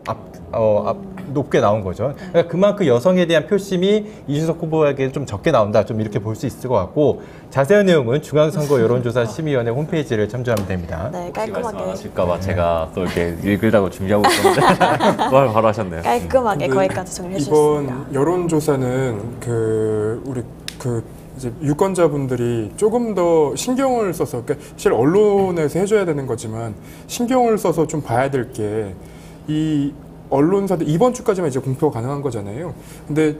높게 나온 거죠. 그러니까 그만큼 여성에 대한 표심이 이준석 후보에게 좀 적게 나온다. 좀 이렇게 볼 수 있을 것 같고 자세한 내용은 중앙선거 여론조사 심의위원회 홈페이지를 참조하면 됩니다. 네, 깔끔하게 하실까봐 제가 또 이렇게 읽으려고 준비하고 있었는데 그걸 바로 하셨네요. 깔끔하게 근데 거기까지 정리해 주셨습니다. 이번 여론조사는 우리 이제 유권자분들이 조금 더 신경을 써서, 그러니까 사실 언론에서 해줘야 되는 거지만 신경을 써서 좀 봐야 될 게, 이 언론사들 이번 주까지만 이제 공표가 가능한 거잖아요. 근데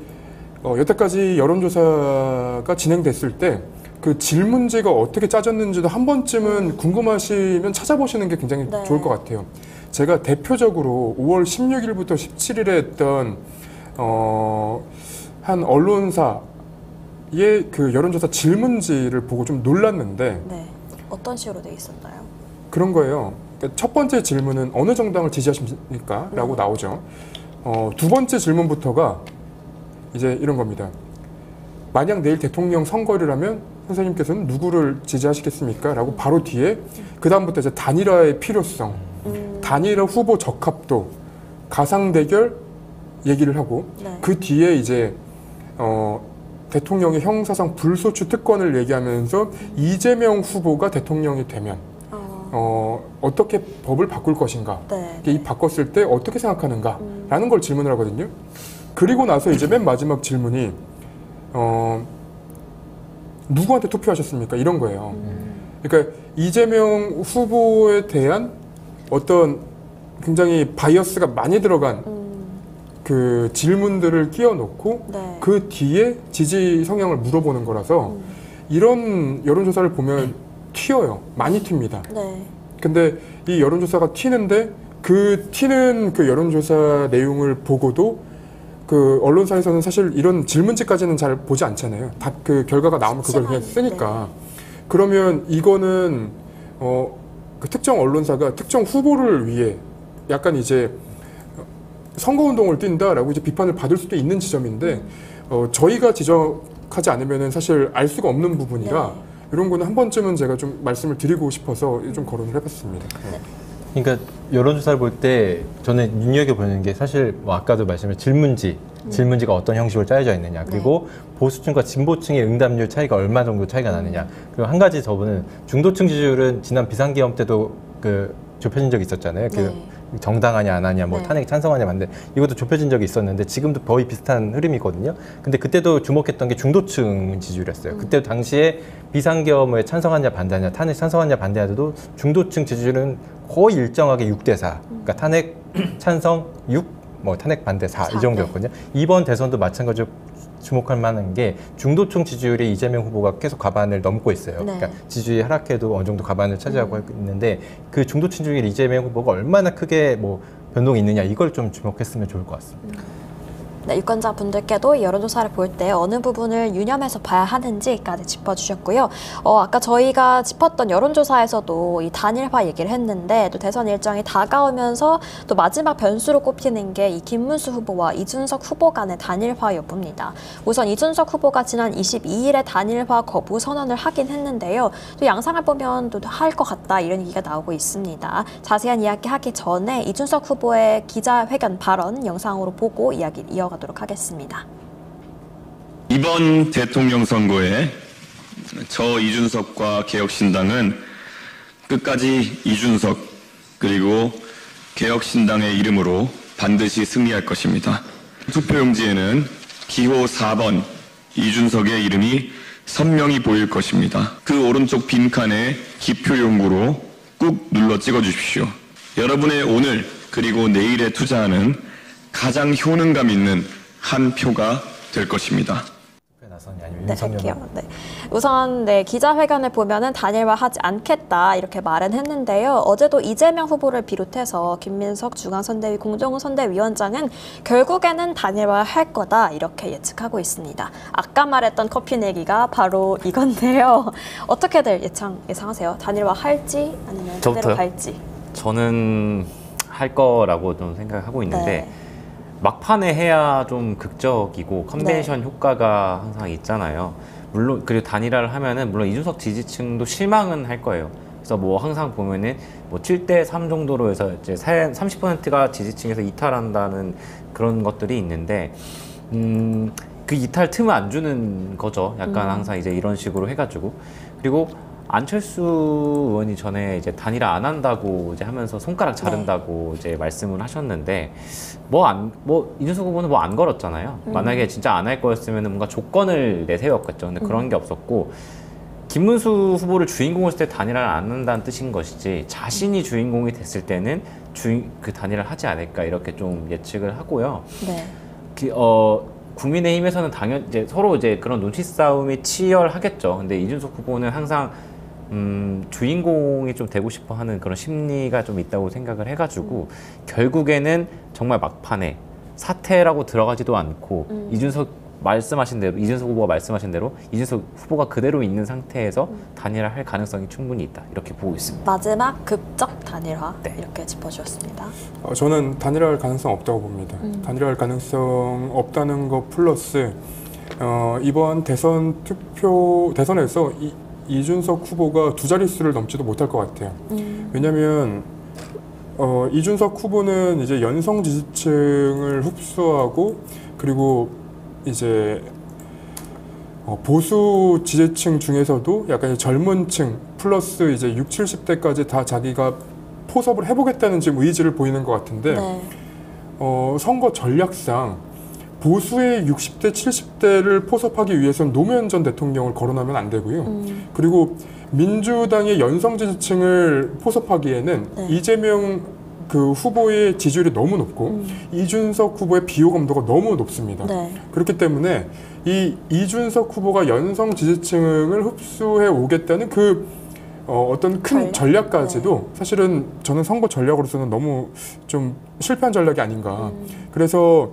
여태까지 여론조사가 진행됐을 때 그 질문지가 어떻게 짜졌는지도 한 번쯤은 궁금하시면 찾아보시는 게 굉장히 네. 좋을 것 같아요. 제가 대표적으로 5월 16일부터 17일에 했던 한 언론사의 그 여론조사 질문지를 보고 좀 놀랐는데, 네, 어떤 식으로 돼 있었나요? 그런 거예요. 그러니까 첫 번째 질문은 어느 정당을 지지하십니까? 라고 나오죠. 두 번째 질문부터가 이제 이런 겁니다. 만약 내일 대통령 선거일이라면 선생님께서는 누구를 지지하시겠습니까? 라고 바로 뒤에 그 다음부터 이제 단일화의 필요성, 단일화 후보 적합도, 가상 대결 얘기를 하고, 네. 그 뒤에 이제 대통령의 형사상 불소추 특권을 얘기하면서 이재명 후보가 대통령이 되면 어떻게 법을 바꿀 것인가, 네. 이 바꿨을 때 어떻게 생각하는가 라는 걸 질문을 하거든요. 그리고 나서 이제 맨 마지막 질문이 누구한테 투표하셨습니까? 이런 거예요. 그러니까 이재명 후보에 대한 어떤 굉장히 바이어스가 많이 들어간 그 질문들을 끼워놓고 네. 그 뒤에 지지 성향을 물어보는 거라서 이런 여론조사를 보면 튀어요. 많이 튑니다. 네. 근데 이 여론조사가 튀는데 그 튀는 그 여론조사 내용을 보고도 그 언론사에서는 사실 이런 질문지까지는 잘 보지 않잖아요. 다 그 결과가 나오면 그걸 그냥 쓰니까. 그러면 이거는 그 특정 언론사가 특정 후보를 위해 약간 이제 선거운동을 뛴다라고 이제 비판을 받을 수도 있는 지점인데 저희가 지적하지 않으면은 사실 알 수가 없는 부분이라 네. 이런 거는 한 번쯤은 제가 좀 말씀을 드리고 싶어서 좀 거론을 해봤습니다. 그러니까 여론조사를 볼 때 저는 눈여겨보는 게 사실 뭐 아까도 말씀하신 질문지가 어떤 형식으로 짜여져 있느냐, 그리고 보수층과 진보층의 응답률 차이가 얼마 정도 차이가 나느냐, 그리고 한 가지 저분은 중도층 지지율은 지난 비상계엄 때도 그 좁혀진 적이 있었잖아요. 네. 그 정당하냐 안 하냐, 뭐 네. 탄핵 찬성하냐 반대, 이것도 좁혀진 적이 있었는데 지금도 거의 비슷한 흐름이거든요. 근데 그때도 주목했던 게 중도층 지지율이었어요. 그때 당시에 비상계엄에 찬성하냐 반대하냐, 탄핵 찬성하냐 반대하도 중도층 지지율은 거의 일정하게 6대4. 그러니까 탄핵 찬성 6, 뭐 탄핵 반대 4 이 정도였거든요. 이번 대선도 마찬가지로 주목할 만한 게 중도층 지지율이 이재명 후보가 계속 과반을 넘고 있어요. 네. 그러니까 지지율이 하락해도 어느 정도 과반을 차지하고 있는데 그 중도층 지지율 이재명 후보가 얼마나 크게 뭐 변동이 있느냐, 이걸 좀 주목했으면 좋을 것 같습니다. 네, 유권자분들께도 이 여론조사를 볼 때 어느 부분을 유념해서 봐야 하는지까지 짚어주셨고요. 아까 저희가 짚었던 여론조사에서도 이 단일화 얘기를 했는데 또 대선 일정이 다가오면서 또 마지막 변수로 꼽히는 게 이 김문수 후보와 이준석 후보 간의 단일화 여부입니다. 우선 이준석 후보가 지난 22일에 단일화 거부 선언을 하긴 했는데요. 또 양상을 보면 또 할 것 같다 이런 얘기가 나오고 있습니다. 자세한 이야기 하기 전에 이준석 후보의 기자회견 발언 영상으로 보고 이야기 이어가도록 하겠습니다. 이번 대통령 선거에 저 이준석과 개혁신당은 끝까지 이준석 그리고 개혁신당의 이름으로 반드시 승리할 것입니다. 투표용지에는 기호 4번 이준석의 이름이 선명히 보일 것입니다. 그 오른쪽 빈칸에 기표용구로 꾹 눌러 찍어주십시오. 여러분의 오늘 그리고 내일에 투자하는 가장 효능감 있는 한 표가 될 것입니다. 네, 할게요. 네. 우선 기자회견을 보면은 단일화하지 않겠다 이렇게 말은 했는데요. 어제도 이재명 후보를 비롯해서 김민석 중앙선대위 공정훈 선대위원장은 결국에는 단일화할 거다 이렇게 예측하고 있습니다. 아까 말했던 커피 내기가 바로 이건데요. 어떻게들 예상하세요? 단일화할지 아니면 그대로 저부터요? 갈지? 저는 할 거라고 좀 생각하고 있는데 네. 막판에 해야 좀 극적이고 컨벤션 효과가 항상 있잖아요. 물론 그리고 단일화를 하면은 물론 이준석 지지층도 실망은 할 거예요. 그래서 뭐 항상 보면은 뭐 7대3 정도로 해서 이제 30%가 지지층에서 이탈한다는 그런 것들이 있는데 그 이탈 틈을 안 주는 거죠. 약간 항상 이제 이런 식으로 해가지고. 그리고 안철수 의원이 전에 이제 단일화 안 한다고 이제 하면서 손가락 자른다고 이제 말씀을 하셨는데 이준석 후보는 뭐 안 걸었잖아요. 만약에 진짜 안 할 거였으면 뭔가 조건을 내세웠겠죠. 근데 그런 게 없었고 김문수 후보를 주인공으로 했을 때 단일화를 안 한다는 뜻인 것이지 자신이 주인공이 됐을 때는 그 단일화를 하지 않을까 이렇게 좀 예측을 하고요. 네. 국민의힘에서는 당연 이제 서로 이제 그런 눈치 싸움이 치열하겠죠. 근데 이준석 후보는 항상 주인공이 좀 되고 싶어 하는 그런 심리가 좀 있다고 생각을 해가지고 결국에는 정말 막판에 사퇴라고 들어가지도 않고 이준석 후보가 말씀하신 대로 이준석 후보가 그대로 있는 상태에서 단일화할 가능성이 충분히 있다 이렇게 보고 있습니다. 마지막 극적 단일화 네. 이렇게 짚어주었습니다. 저는 단일화할 가능성 없다고 봅니다. 단일화할 가능성 없다는 것 플러스 이번 대선에서 이준석 후보가 두 자릿수를 넘지도 못할 것 같아요. 왜냐하면 이준석 후보는 이제 연성 지지층을 흡수하고 그리고 이제 보수 지지층 중에서도 약간 젊은 층 플러스 이제 60, 70대까지 다 자기가 포섭을 해보겠다는 지금 의지를 보이는 것 같은데 네. 선거 전략상 보수의 60대, 70대를 포섭하기 위해서는 노무현 전 대통령을 거론하면 안 되고요. 그리고 민주당의 연성 지지층을 포섭하기에는 네. 이재명 그 후보의 지지율이 너무 높고 이준석 후보의 비호감도가 너무 높습니다. 네. 그렇기 때문에 이 이준석 후보가 연성 지지층을 흡수해 오겠다는 그 어떤 큰 전략까지도 사실은 저는 선거 전략으로서는 너무 좀 실패한 전략이 아닌가. 그래서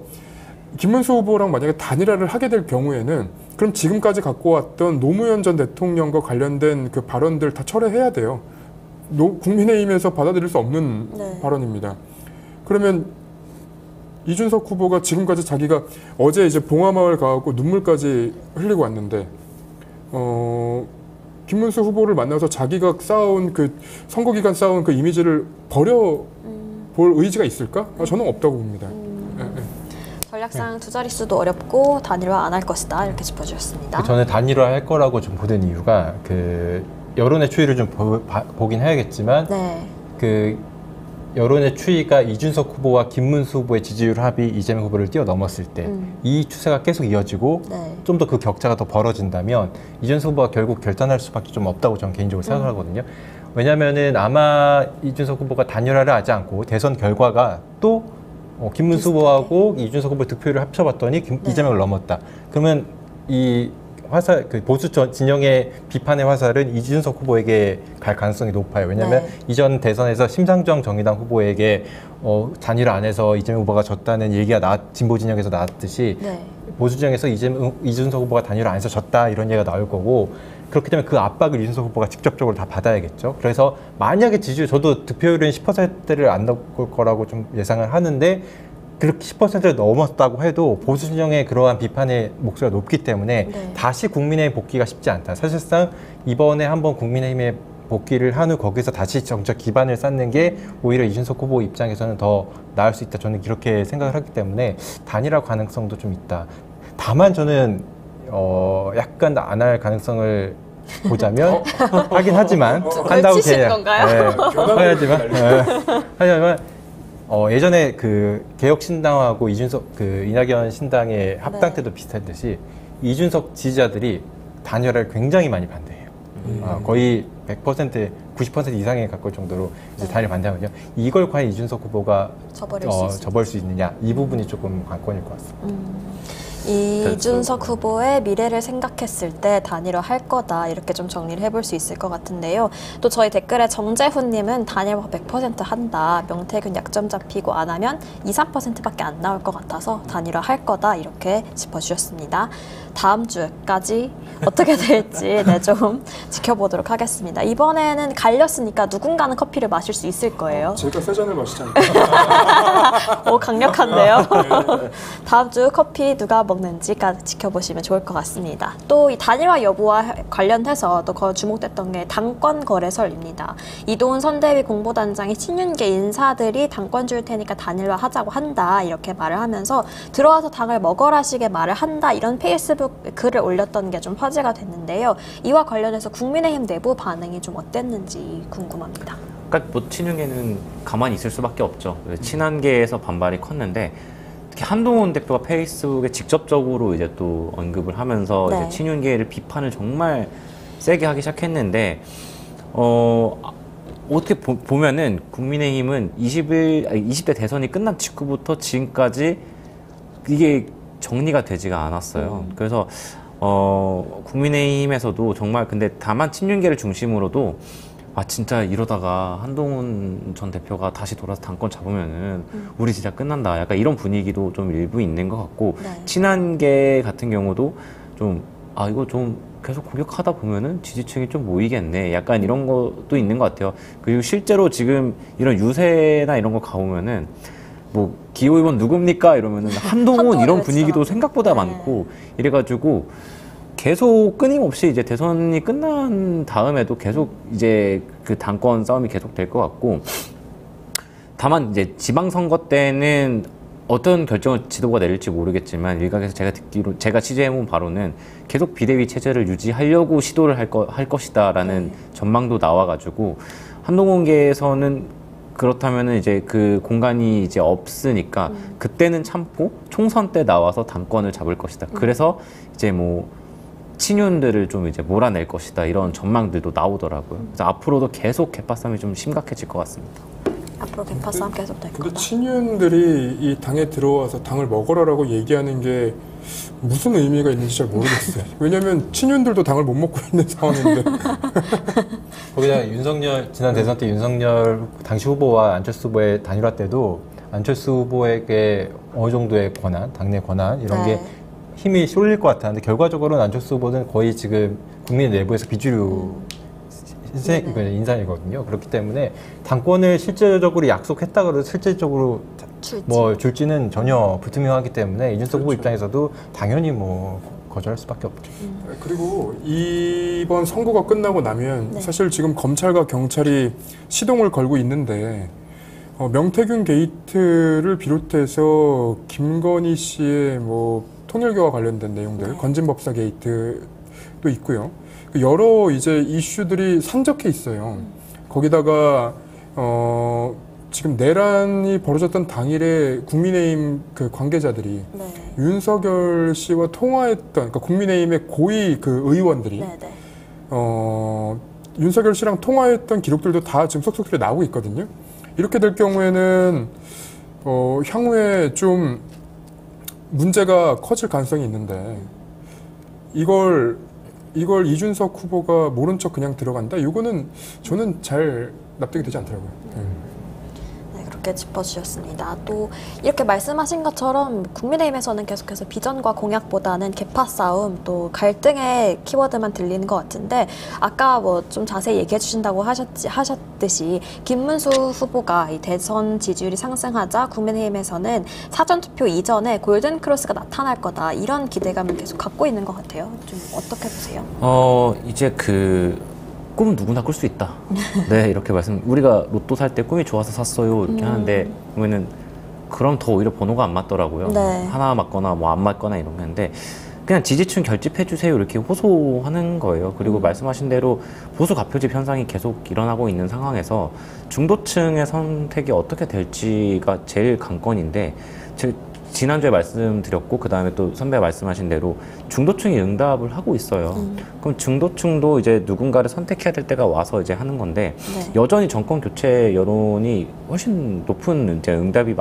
김문수 후보랑 만약에 단일화를 하게 될 경우에는 그럼 지금까지 갖고 왔던 노무현 전 대통령과 관련된 그 발언들 다 철회해야 돼요. 국민의힘에서 받아들일 수 없는 네. 발언입니다. 그러면 이준석 후보가 지금까지 자기가 어제 이제 봉화마을 가고 눈물까지 흘리고 왔는데 김문수 후보를 만나서 자기가 쌓아온 그 선거 기간 쌓아온 그 이미지를 버려 볼 의지가 있을까? 저는 없다고 봅니다. 전략상 두 자릿수도 어렵고 단일화 안 할 것이다 이렇게 짚어주셨습니다. 저는 단일화 할 거라고 좀 보는 이유가 여론의 추이를 좀 보긴 해야겠지만 네. 여론의 추이가 이준석 후보와 김문수 후보의 지지율 합이 이재명 후보를 뛰어넘었을 때 이 추세가 계속 이어지고 네. 좀 더 그 격차가 더 벌어진다면 이준석 후보가 결국 결단할 수밖에 좀 없다고 저는 개인적으로 생각하거든요. 왜냐하면은 아마 이준석 후보가 단일화를 하지 않고 대선 결과가 또 김문수 후보하고 이준석 후보 득표율을 합쳐봤더니 이재명을 넘었다. 그러면 이 보수 진영의 비판의 화살은 이준석 후보에게 갈 가능성이 높아요. 왜냐하면 네. 이전 대선에서 심상정 정의당 후보에게 단일화 안 해서 이재명 후보가 졌다는 얘기가 진보 진영에서 나왔듯이 네. 보수 진영에서 이준석 후보가 단일화 안 해서 졌다 이런 얘기가 나올 거고 그렇기 때문에 그 압박을 이준석 후보가 직접적으로 다 받아야겠죠. 그래서 만약에 저도 득표율은 10%를 안 넘을 거라고 좀 예상을 하는데 그렇게 10%를 넘었다고 해도 보수 진영의 그러한 비판의 목소리가 높기 때문에 네. 다시 국민의힘 복귀가 쉽지 않다. 사실상 이번에 한번 국민의힘에 복귀를 한 후 거기서 다시 정책 기반을 쌓는 게 오히려 이준석 후보 입장에서는 더 나을 수 있다. 저는 이렇게 생각을 하기 때문에 단일화 가능성도 좀 있다. 다만 저는 약간 안 할 가능성을 보자면 하긴 하지만 한다고 걸치신 건가요? 하지만 예전에 개혁신당하고 이낙연 신당의 합당 때도 비슷했듯이 이준석 지지자들이 단일화를 굉장히 많이 반대해요. 거의 100%, 90% 이상에 가까울 정도로 이제 단일화 반대하거든요. 이걸 과연 이준석 후보가 접을 수 있느냐 이 부분이 조금 관건일 것 같습니다. 이준석 후보의 미래를 생각했을 때 단일화 할 거다 이렇게 좀 정리를 해볼 수 있을 것 같은데요. 또 저희 댓글에 정재훈님은 단일화 100% 한다. 명태균 약점 잡히고 안 하면 2, 3%밖에 안 나올 것 같아서 단일화 할 거다 이렇게 짚어주셨습니다. 다음 주까지 어떻게 될지 네, 좀 지켜보도록 하겠습니다. 이번에는 갈렸으니까 누군가는 커피를 마실 수 있을 거예요. 제가 세 잔을 마시잖아요. 오, 강력한데요. 다음 주 커피 누가 먹는지까지 지켜보시면 좋을 것 같습니다. 또 이 단일화 여부와 관련해서 또 주목됐던 게 당권 거래설입니다. 이동훈 선대위 공보단장이 친윤계 인사들이 당권 줄 테니까 단일화 하자고 한다 이렇게 말을 하면서 들어와서 당을 먹어라식의 말을 한다 이런 페이스북 글을 올렸던 게 좀 화제가 됐는데요. 이와 관련해서 국민의힘 내부 반응이 좀 어땠는지 궁금합니다. 그러니까 뭐 친윤계는 가만히 있을 수밖에 없죠. 친한계에서 반발이 컸는데 특히 한동훈 대표가 페이스북에 직접적으로 이제 또 언급을 하면서 네. 이제 친윤계를 비판을 정말 세게 하기 시작했는데 어떻게 보면은 국민의힘은 20대 대선이 끝난 직후부터 지금까지 이게 정리가 되지가 않았어요. 그래서 국민의힘에서도 정말 근데 다만 친윤계를 중심으로도 아 진짜 이러다가 한동훈 전 대표가 다시 돌아서 당권 잡으면은 우리 진짜 끝난다. 약간 이런 분위기도 좀 일부 있는 것 같고 네. 친한계 같은 경우도 좀 아 이거 좀 계속 공격하다 보면은 지지층이 좀 모이겠네. 약간 이런 것도 있는 것 같아요. 그리고 실제로 지금 이런 유세나 이런 거 가보면은 뭐 기호의원 누굽니까 이러면은 한동훈 이런 분위기도 생각보다 네. 많고 이래가지고 계속 끊임없이 이제 대선이 끝난 다음에도 계속 이제 그 당권 싸움이 계속 될 것 같고 다만 이제 지방선거 때는 어떤 결정을 지도부가 내릴지 모르겠지만 일각에서 제가 취재해본 바로는 계속 비대위 체제를 유지하려고 시도를 할 것이다라는 전망도 나와가지고 한동훈계에서는 그렇다면은 이제 그 공간이 이제 없으니까 그때는 참고 총선 때 나와서 당권을 잡을 것이다. 그래서 이제 뭐 친윤들을 좀 이제 몰아낼 것이다. 이런 전망들도 나오더라고요. 그래서 앞으로도 계속 개파싸움이 좀 심각해질 것 같습니다. 앞으로 개파싸움 계속 될 근데 거다. 친윤들이 이 당에 들어와서 당을 먹어라라고 얘기하는 게 무슨 의미가 있는지 잘 모르겠어요. 왜냐면 친윤들도 당을 못 먹고 있는 상황인데. 거기다 지난 대선 때 윤석열 당시 후보와 안철수 후보의 단일화 때도 안철수 후보에게 어느 정도의 권한, 당내 권한 이런 네. 게 힘이 쏠릴 것 같았는데 결과적으로는 안철수 후보는 거의 지금 국민 내부에서 비주류 인사이거든요. 그렇기 때문에 당권을 실질적으로 약속했다고 실질적으로 줄지는 전혀 불투명하기 때문에 이준석 후보 입장에서도 당연히 뭐 거절할 수밖에 없죠. 그리고 이번 선거가 끝나고 나면 사실 지금 검찰과 경찰이 시동을 걸고 있는데 명태균 게이트를 비롯해서 김건희 씨의 뭐 통일교와 관련된 내용들, 건진법사 게이트도 있고요. 여러 이제 이슈들이 산적해 있어요. 거기다가 지금 내란이 벌어졌던 당일에 국민의힘 그 관계자들이 윤석열 씨와 통화했던 그러니까 국민의힘의 고위 그 의원들이 윤석열 씨랑 통화했던 기록들도 다 지금 속속들이 나오고 있거든요. 이렇게 될 경우에는 향후에 좀 문제가 커질 가능성이 있는데 이걸 이준석 후보가 모른 척 그냥 들어간다? 이거는 저는 잘 납득이 되지 않더라고요. 네, 그렇게 짚어주셨습니다. 또 이렇게 말씀하신 것처럼 국민의힘에서는 계속해서 비전과 공약보다는 개파 싸움, 또 갈등의 키워드만 들리는 것 같은데 아까 뭐 좀 자세히 얘기해 주신다고 하셨듯이 김문수 후보가 이 대선 지지율이 상승하자 국민의힘에서는 사전투표 이전에 골든크로스가 나타날 거다 이런 기대감을 계속 갖고 있는 것 같아요. 좀 어떻게 보세요? 이제 꿈은 누구나 꿀 수 있다. 네, 이렇게 우리가 로또 살 때 꿈이 좋아서 샀어요. 이렇게 하는데, 보면은, 그럼 더 오히려 번호가 안 맞더라고요. 네. 하나 맞거나, 뭐 안 맞거나 이런 건데, 그냥 지지층 결집해주세요. 이렇게 호소하는 거예요. 그리고 말씀하신 대로 보수 가표집 현상이 계속 일어나고 있는 상황에서 중도층의 선택이 어떻게 될지가 제일 관건인데, 지난주에 말씀드렸고 그 다음에 또 선배가 말씀하신 대로 중도층이 응답을 하고 있어요. 그럼 중도층도 이제 누군가를 선택해야 될 때가 와서 이제 하는 건데 여전히 정권 교체 여론이 훨씬 높은 이제 응답이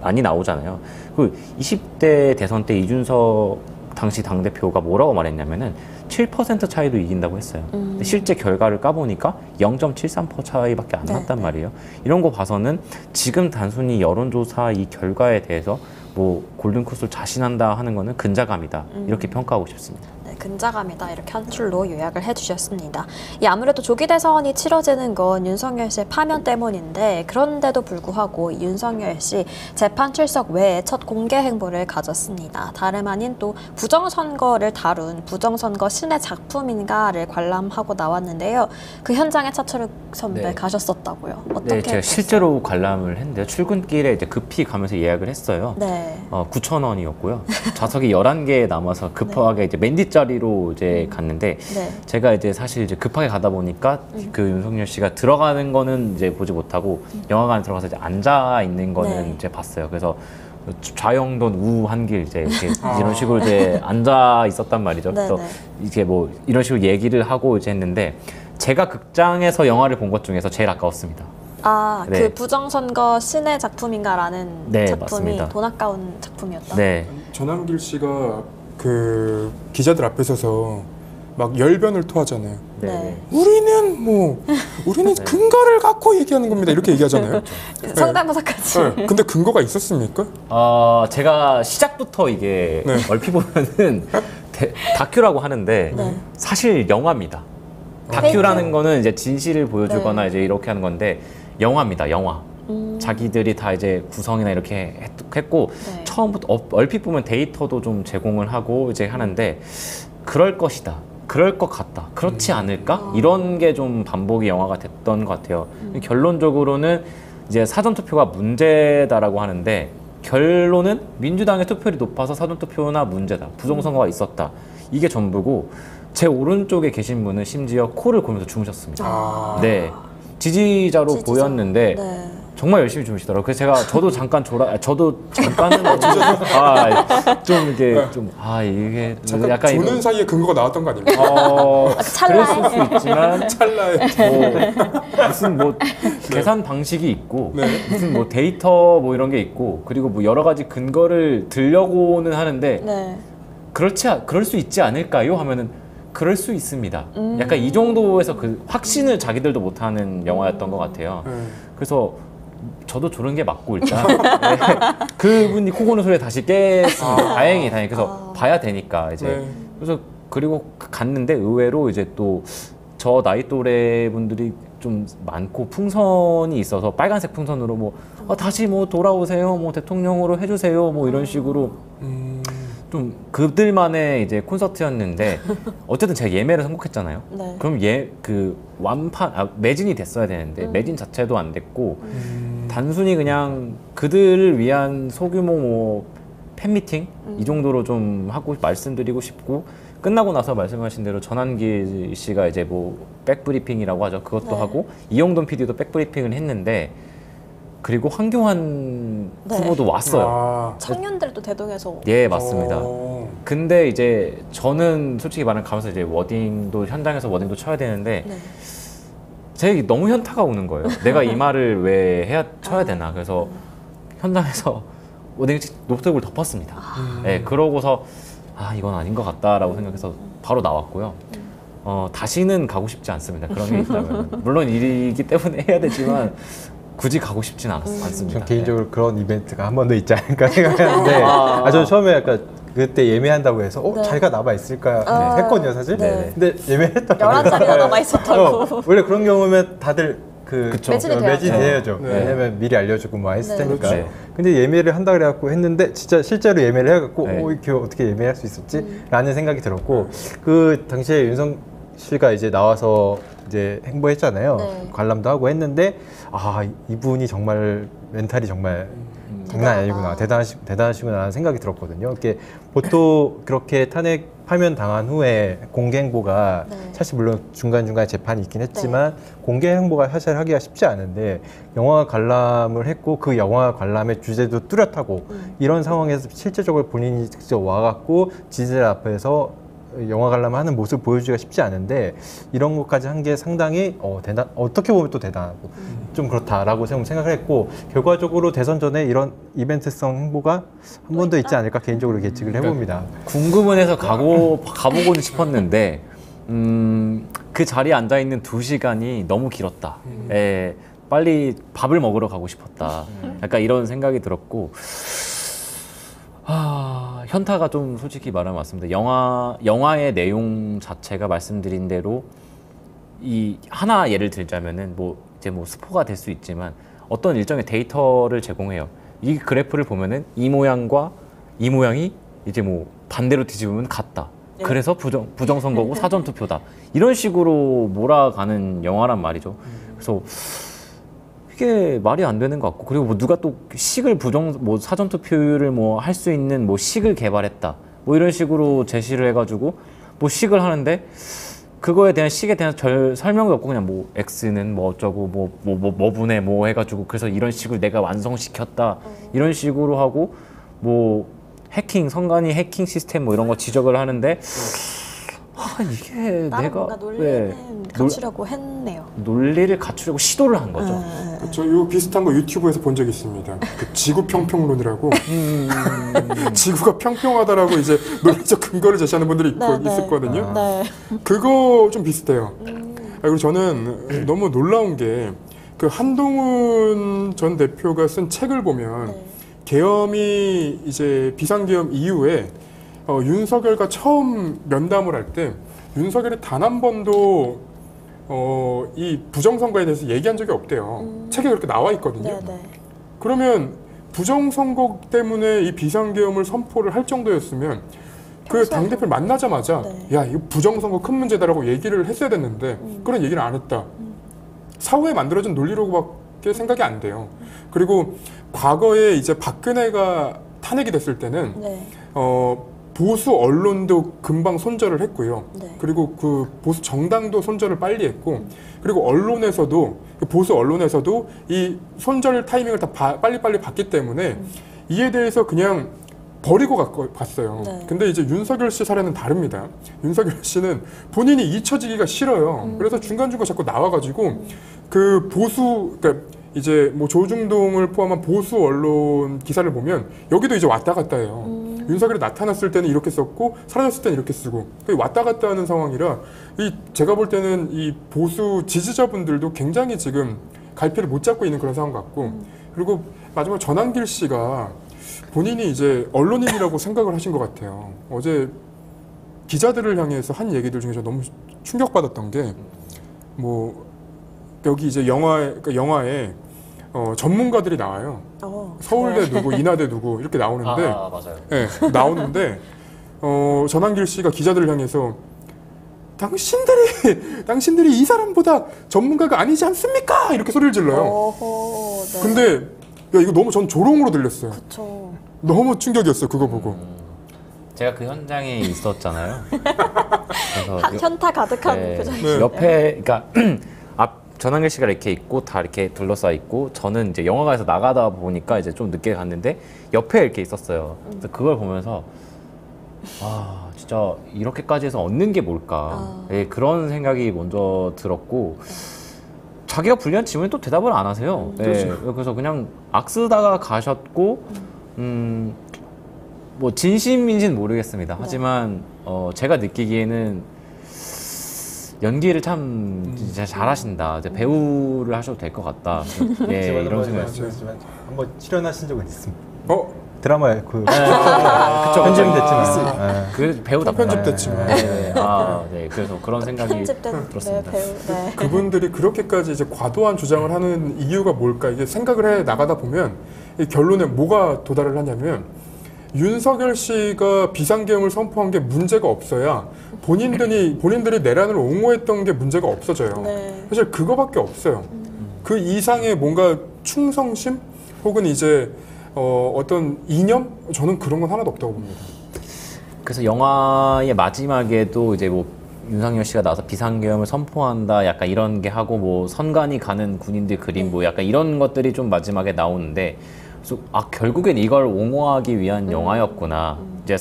많이 나오잖아요. 그 20대 대선 때 이준석 당시 당대표가 뭐라고 말했냐면은 7% 차이도 이긴다고 했어요. 근데 실제 결과를 까보니까 0.73% 차이밖에 안 났단 말이에요. 이런 거 봐서는 지금 단순히 여론조사 이 결과에 대해서 뭐 골든크로스를 자신한다 하는 거는 근자감이다 이렇게 평가하고 싶습니다. 네, 근자감이다 이렇게 한 줄로 요약을 해주셨습니다. 아무래도 조기 대선이 치러지는 건 윤석열 씨의 파면 때문인데 그런데도 불구하고 윤석열 씨 재판 출석 외에 첫 공개 행보를 가졌습니다. 다름 아닌 또 부정선거를 다룬 부정선거 신의 작품인가를 관람하고 나왔는데요. 그 현장에 차철욱 선배 네. 가셨었다고요. 어떻게? 네, 제가 실제로 관람을 했는데요. 출근길에 이제 급히 가면서 예약을 했어요. 네. 9,000원이었고요. 좌석이 11개 남아서 급하게 이제 맨 뒷자리로 이제 갔는데 네. 제가 이제 사실 이제 급하게 가다 보니까 그 윤석열 씨가 들어가는 거는 이제 보지 못하고 영화관에 들어가서 이제 앉아 있는 거는 네. 이제 봤어요. 그래서 좌영돈 우 한 길 이제 이렇게 이런 식으로 이제 앉아 있었단 말이죠. 그래서 네네. 이게 뭐 이런 식으로 얘기를 하고 이제 했는데 제가 극장에서 영화를 본 것 중에서 제일 아까웠습니다. 그 네. 부정선거 신의 작품인가라는 네, 작품이 맞습니다. 돈 아까운 작품이었다. 네. 전한길 씨가 그 기자들 앞에 서서 막 열변을 토하잖아요. 네. 우리는 근거를 갖고 얘기하는 겁니다. 이렇게 얘기하잖아요. 성대모사까지. 네. 근데 근거가 있었습니까? 제가 시작부터 이게 네. 얼핏 보면은 다큐라고 하는데 네. 사실 영화입니다. 다큐라는 거는 이제 진실을 보여주거나 이제 이렇게 하는 건데 영화입니다. 영화. 자기들이 다 이제 구성이나 이렇게 했고 네. 처음부터 얼핏 보면 데이터도 좀 제공을 하고 이제 하는데 그럴 것이다. 그럴 것 같다. 그렇지 않을까? 이런 게 좀 반복이 영화가 됐던 것 같아요. 결론적으로는 이제 사전투표가 문제다라고 하는데 결론은 민주당의 투표율이 높아서 사전투표나 문제다. 부정선거가 있었다. 이게 전부고 제 오른쪽에 계신 분은 심지어 코를 골면서 주무셨습니다. 네. 지지자로 지지자. 보였는데 네. 정말 열심히 주무시더라고요. 그래서 저도 잠깐은 좀 이게 이게 잠깐 약간 조는 이런 사이에 근거가 나왔던 거 아닙니까? 그랬을 수 있지만 찰나에. 무슨 뭐 계산 방식이 있고 네. 무슨 뭐 데이터 뭐 이런 게 있고 그리고 뭐 여러 가지 근거를 들려고는 하는데 네. 그럴 수 있지 않을까요? 하면은 그럴 수 있습니다. 약간 이 정도에서 그 확신을 자기들도 못하는 영화였던 것 같아요. 그래서 저도 저런 게 맞고 일단 네. 그분이 코 고는 소리에 다시 깼습니다. 다행히 그래서 봐야 되니까 이제 네. 그래서 그리고 갔는데 의외로 이제 또 저 나이 또래 분들이 좀 많고 풍선이 있어서 빨간색 풍선으로 뭐 다시 뭐 돌아오세요, 뭐 대통령으로 해주세요, 뭐 이런 식으로 좀 그들만의 이제 콘서트였는데 어쨌든 제가 예매를 선곡했잖아요. 네. 그럼 그 매진이 됐어야 되는데 매진 자체도 안 됐고 단순히 그냥 그들을 위한 소규모 뭐 팬미팅 이 정도로 좀 하고 말씀드리고 싶고 끝나고 나서 말씀하신 대로 전한길 씨가 이제 뭐 백브리핑이라고 하죠. 그것도 네. 하고 이영돈 PD도 백브리핑을 했는데 그리고 황교안 네. 후보도 왔어요. 청년들도 대동해서. 예, 맞습니다. 근데 이제 저는 솔직히 말하면 가면서 이제 현장에서 워딩도 쳐야 되는데 네. 제 너무 현타가 오는 거예요. 내가 이 말을 왜 쳐야 되나. 그래서 현장에서 워딩 노트북을 덮었습니다. 네, 그러고서 이건 아닌 것 같다라고 생각해서 바로 나왔고요. 다시는 가고 싶지 않습니다. 그런 게 있다면. 물론 일이기 때문에 해야 되지만 굳이 가고 싶진 않습니다. 전 개인적으로 그런 이벤트가 한 번 더 있지 않을까 생각하는데 저는 처음에 약간 그때 예매한다고 해서 네. 자리가 남아 있을까 했거든요 사실. 네. 근데 예매했더라고요. 11자리가 남아있었다고. 원래 그런 경우면 다들 그쵸. 매진해야죠. 네. 왜냐면 미리 알려주고 뭐 했을 네. 테니까. 그렇죠. 근데 예매를 한다 그래갖고 했는데 진짜 실제로 예매를 해갖고 네. 이렇게 어떻게 예매할 수 있었지? 라는 생각이 들었고 그 당시에 윤석 씨가 이제 나와서 이제 행보했잖아요. 네. 관람도 하고 했는데 이분이 정말 멘탈이 정말 장난 아니구나. 대단하시구나 라는 생각이 들었거든요. 이렇게 보통 그렇게 탄핵 파면 당한 후에 공개 행보가 네. 사실 물론 중간중간 재판이 있긴 했지만 공개 행보가 사실 하기가 쉽지 않은데 영화 관람을 했고 그 영화 관람의 주제도 뚜렷하고 이런 상황에서 실제적으로 본인이 직접 와갖고 지지자 앞에서 영화 관람하는 모습을 보여주기가 쉽지 않은데 이런 것까지 한 게 상당히 어떻게 보면 또 대단하고 좀 그렇다라고 생각을 했고 결과적으로 대선 전에 이런 이벤트성 행보가 한 번 더 있지 않을까 개인적으로 예측을 해봅니다. 궁금은 해서 가보고는 싶었는데 그 자리에 앉아 있는 2시간이 너무 길었다. 빨리 밥을 먹으러 가고 싶었다. 약간 이런 생각이 들었고 현타가 좀 솔직히 말하면 맞습니다. 영화의 내용 자체가 말씀드린 대로 이 하나 예를 들자면은 뭐 이제 뭐 스포가 될 수 있지만 어떤 일정의 데이터를 제공해요. 이 그래프를 보면은 이 모양과 이 모양이 이제 뭐 반대로 뒤집으면 같다. 그래서 부정선거고 사전투표다. 이런 식으로 몰아가는 영화란 말이죠. 그래서 이게 말이 안 되는 것 같고, 그리고 뭐 누가 또 식을 뭐 사전투표를 뭐 할 수 있는 뭐 식을 개발했다. 뭐 이런 식으로 제시를 해가지고 뭐 식을 하는데 그거에 대한 식에 대한 설명도 없고 그냥 뭐 X는 뭐 어쩌고 뭐 분의 뭐 해가지고 그래서 이런 식을 내가 완성시켰다. 이런 식으로 하고 뭐 선관위 해킹 시스템 뭐 이런 거 지적을 하는데 이게 나름 내가 뭔가 논리는 갖추려고 했네요. 논리를 갖추려고 시도를 한 거죠. 저 요 비슷한 거 유튜브에서 본 적 있습니다. 그 지구 평평론이라고 지구가 평평하다라고 이제 논리적 근거를 제시하는 분들이 있었거든요. 네. 그거 좀 비슷해요. 그리고 저는 너무 놀라운 게 그 한동훈 전 대표가 쓴 책을 보면 계엄이 이제 비상계엄 이후에 윤석열과 처음 면담을 할 때 윤석열이 단 한 번도 이 부정선거에 대해서 얘기한 적이 없대요. 책에 그렇게 나와 있거든요. 그러면 부정선거 때문에 이 비상계엄을 선포를 할 정도였으면 그 당대표를 만나자마자 야 이거 부정선거 큰 문제다라고 얘기를 했어야 됐는데 그런 얘기를 안 했다. 사후에 만들어진 논리로밖에 생각이 안 돼요. 그리고 과거에 이제 박근혜가 탄핵이 됐을 때는 보수 언론도 금방 손절을 했고요. 그리고 그 보수 정당도 손절을 빨리 했고, 그리고 언론에서도 보수 언론에서도 이 손절 타이밍을 다 빨리빨리 봤기 때문에 이에 대해서 그냥 버리고 갔어요. 근데 이제 윤석열 씨 사례는 다릅니다. 윤석열 씨는 본인이 잊혀지기가 싫어요. 그래서 중간중간 자꾸 나와가지고 그 보수, 그러니까 이제 뭐 조중동을 포함한 보수 언론 기사를 보면 여기도 이제 왔다 갔다 해요. 윤석열이 나타났을 때는 이렇게 썼고 사라졌을 때는 이렇게 쓰고 왔다 갔다 하는 상황이라 제가 볼 때는 이 보수 지지자분들도 굉장히 지금 갈피를 못 잡고 있는 그런 상황 같고, 그리고 마지막 전한길 씨가 본인이 이제 언론인이라고 생각을 하신 것 같아요. 어제 기자들을 향해서 한 얘기들 중에서 너무 충격받았던 게 뭐 여기 이제 영화에 전문가들이 나와요. 서울대 누구, 인하대 누구 이렇게 나오는데, 맞아요. 네, 나오는데 전한길 씨가 기자들을 향해서 당신들이 이 사람보다 전문가가 아니지 않습니까? 이렇게 소리를 질러요. 근데 야 이거 너무 전 조롱으로 들렸어요. 그쵸. 너무 충격이었어요. 그거 보고. 제가 그 현장에 있었잖아요. 그래서 현타 가득한 네, 표정이. 옆에 그러니까 전한길 씨가 이렇게 있고 다 이렇게 둘러싸 있고 저는 이제 영화관에서 나가다 보니까 이제 좀 늦게 갔는데 옆에 이렇게 있었어요. 그래서 그걸 보면서 진짜 이렇게까지 해서 얻는 게 뭘까? 그런 생각이 먼저 들었고, 자기가 불리한 질문에 또 대답을 안 하세요. 그래서 그냥 악쓰다가 가셨고, 뭐 진심인지는 모르겠습니다. 하지만 제가 느끼기에는 연기를 참 진짜 잘하신다. 이제 배우를 하셔도 될 것 같다. 이런 생각이었어요. 한번 출연하신 적은 있습니다. 드라마에 그쵸, 편집은 됐지만 그 배우다 편집됐지만 그래서 그런 생각이 들었습니다. 그분들이 그렇게까지 이제 과도한 주장을 하는 이유가 뭘까? 이게 생각을 해 나가다 보면 이 결론에 뭐가 도달을 하냐면, 윤석열 씨가 비상계엄을 선포한 게 문제가 없어야 본인들이 내란을 옹호했던 게 문제가 없어져요. 사실 그거밖에 없어요. 그 이상의 뭔가 충성심 혹은 이제 어떤 이념? 저는 그런 건 하나도 없다고 봅니다. 그래서 영화의 마지막에도 이제 뭐 윤석열 씨가 나와서 비상계엄을 선포한다 약간 이런 게 하고 뭐 선관위 가는 군인들 그림 뭐 약간 이런 것들이 좀 마지막에 나오는데, 그래서 결국엔 이걸 옹호하기 위한 영화였구나. 이제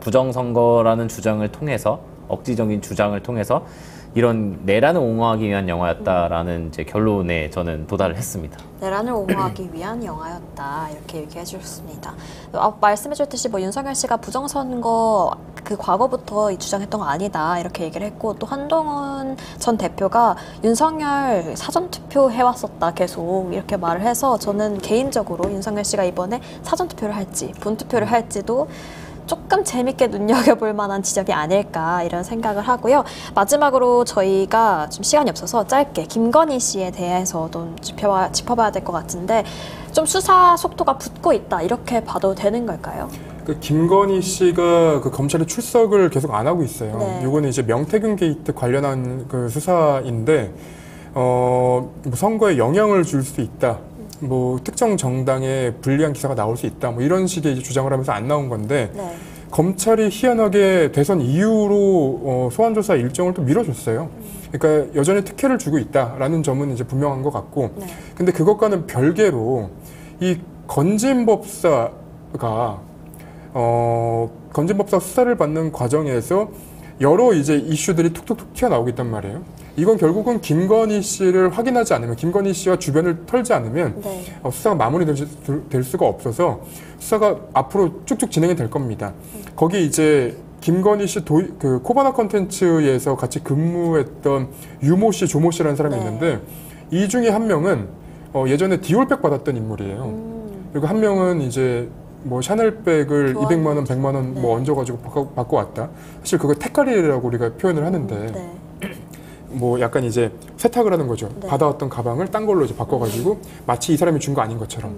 부정선거라는 주장을 통해서, 억지적인 주장을 통해서 이런 내란을 옹호하기 위한 영화였다라는 이제 결론에 저는 도달을 했습니다. 내란을 옹호하기 위한 영화였다, 이렇게 얘기해 주셨습니다. 말씀해 주셨듯이 뭐 윤석열 씨가 부정선거 그 과거부터 주장했던 거 아니다, 이렇게 얘기를 했고, 또 한동훈 전 대표가 윤석열 사전투표 해왔었다 계속 이렇게 말을 해서, 저는 개인적으로 윤석열 씨가 이번에 사전투표를 할지 본투표를 할지도 조금 재밌게 눈여겨볼 만한 지점이 아닐까 이런 생각을 하고요. 마지막으로 저희가 좀 시간이 없어서 짧게 김건희 씨에 대해서 좀 짚어봐야 될 것 같은데 좀 수사 속도가 붙고 있다 이렇게 봐도 되는 걸까요? 그 김건희 씨가 그 검찰에 출석을 계속 안 하고 있어요. 네. 이거는 이제 명태균 게이트 관련한 그 수사인데 뭐 선거에 영향을 줄 수 있다. 뭐 특정 정당에 불리한 기사가 나올 수 있다. 뭐 이런 식의 이제 주장을 하면서 안 나온 건데 네. 검찰이 희한하게 대선 이후로 소환 조사 일정을 또 미뤄줬어요. 그러니까 여전히 특혜를 주고 있다라는 점은 이제 분명한 것 같고, 네. 근데 그것과는 별개로 이 건진법사가 건진법사 수사를 받는 과정에서 여러 이제 이슈들이 툭툭툭 튀어나오고 있단 말이에요. 이건 결국은 김건희 씨를 확인하지 않으면, 김건희 씨와 주변을 털지 않으면 네. 수사가 마무리될 수가 없어서 수사가 앞으로 쭉쭉 진행이 될 겁니다. 거기 이제 김건희 씨 그 코바나 컨텐츠에서 같이 근무했던 유모 씨, 조모 씨라는 사람이 네. 있는데 이 중에 한 명은 예전에 디올백 받았던 인물이에요. 그리고 한 명은 이제 뭐 샤넬백을 교환 200만 원, 100만 원 뭐 네. 얹어가지고 받고 왔다. 사실 그거 택갈이라고 우리가 표현을 하는데 네. 뭐 약간 이제 세탁을 하는 거죠. 네. 받아왔던 가방을 딴 걸로 이제 바꿔가지고 마치 이 사람이 준 거 아닌 것처럼.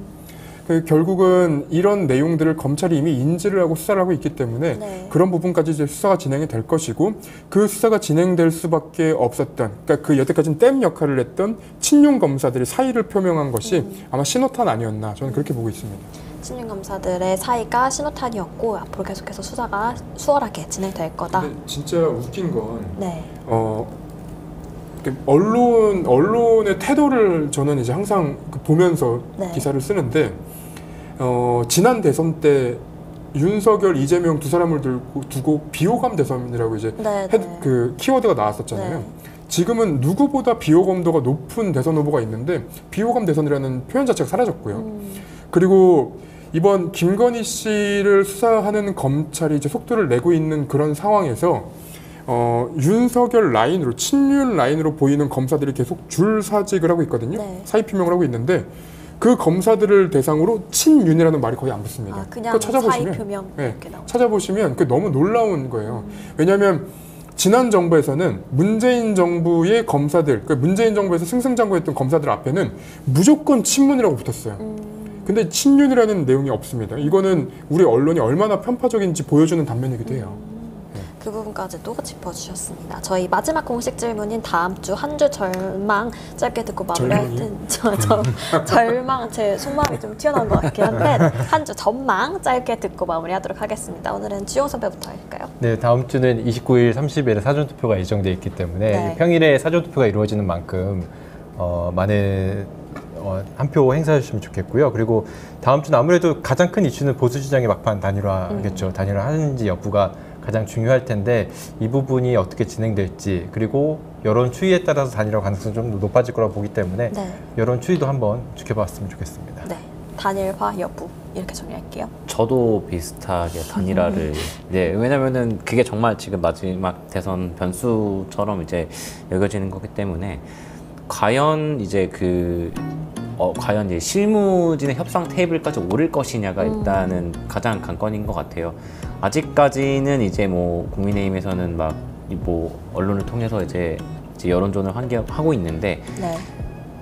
결국은 이런 내용들을 검찰이 이미 인지를 하고 수사를 하고 있기 때문에 네. 그런 부분까지 이제 수사가 진행이 될 것이고 그 수사가 진행될 수밖에 없었던, 그러니까 그 여태까지는 댐 역할을 했던 친윤 검사들이 사의를 표명한 것이 아마 신호탄 아니었나 저는 그렇게 보고 있습니다. 친윤 검사들의 사이가 신호탄이었고 앞으로 계속해서 수사가 수월하게 진행될 거다. 근데 진짜 웃긴 건 네. 언론의 태도를 저는 이제 항상 보면서 네. 기사를 쓰는데 지난 대선 때 윤석열, 이재명 두 사람을 두고 비호감 대선이라고 이제 네, 그 키워드가 나왔었잖아요. 네. 지금은 누구보다 비호감도가 높은 대선 후보가 있는데 비호감 대선이라는 표현 자체가 사라졌고요. 그리고 이번 김건희 씨를 수사하는 검찰이 이제 속도를 내고 있는 그런 상황에서 윤석열 라인으로, 친윤 라인으로 보이는 검사들이 계속 줄사직을 하고 있거든요. 네. 사의 표명을 하고 있는데 그 검사들을 대상으로 친윤이라는 말이 거의 안 붙습니다. 아, 그냥 그거 찾아보시면, 사의 표명 네, 이렇게 나오죠. 찾아보시면 그 너무 놀라운 거예요. 왜냐하면 지난 정부에서는 문재인 정부의 검사들, 그 문재인 정부에서 승승장구했던 검사들 앞에는 무조건 친문이라고 붙었어요. 근데 친윤이라는 내용이 없습니다. 이거는 우리 언론이 얼마나 편파적인지 보여주는 단면이기도 해요. 그 부분까지도 짚어주셨습니다. 저희 마지막 공식 질문인 다음 주 한 주 절망 짧게 듣고 마무리할 텐데 절망 제 속마음이 좀 튀어나온 것 같긴 한데 한 주 전망 짧게 듣고 마무리하도록 하겠습니다. 오늘은 주용 선배부터 할까요? 네, 다음 주는 29일, 30일에 사전투표가 예정돼 있기 때문에 네. 평일에 사전투표가 이루어지는 만큼 많은 한 표 행사해 주시면 좋겠고요. 그리고 다음 주는 아무래도 가장 큰 이슈는 보수 진영의 막판 단일화겠죠. 단일화하는지 여부가 가장 중요할 텐데 이 부분이 어떻게 진행될지, 그리고 여론 추이에 따라서 단일화 가능성이 좀 높아질 거라고 보기 때문에 네. 여론 추이도 한번 지켜봤으면 좋겠습니다. 네, 단일화 여부 이렇게 정리할게요. 저도 비슷하게 단일화를 왜냐면은 그게 정말 지금 마지막 대선 변수처럼 이제 여겨지는 거기 때문에 과연 이제 과연 이제 실무진의 협상 테이블까지 오를 것이냐가 일단은 가장 관건인 것 같아요. 아직까지는 이제 뭐 국민의힘에서는 막 뭐 언론을 통해서 이제 여론전을 하고 있는데 네.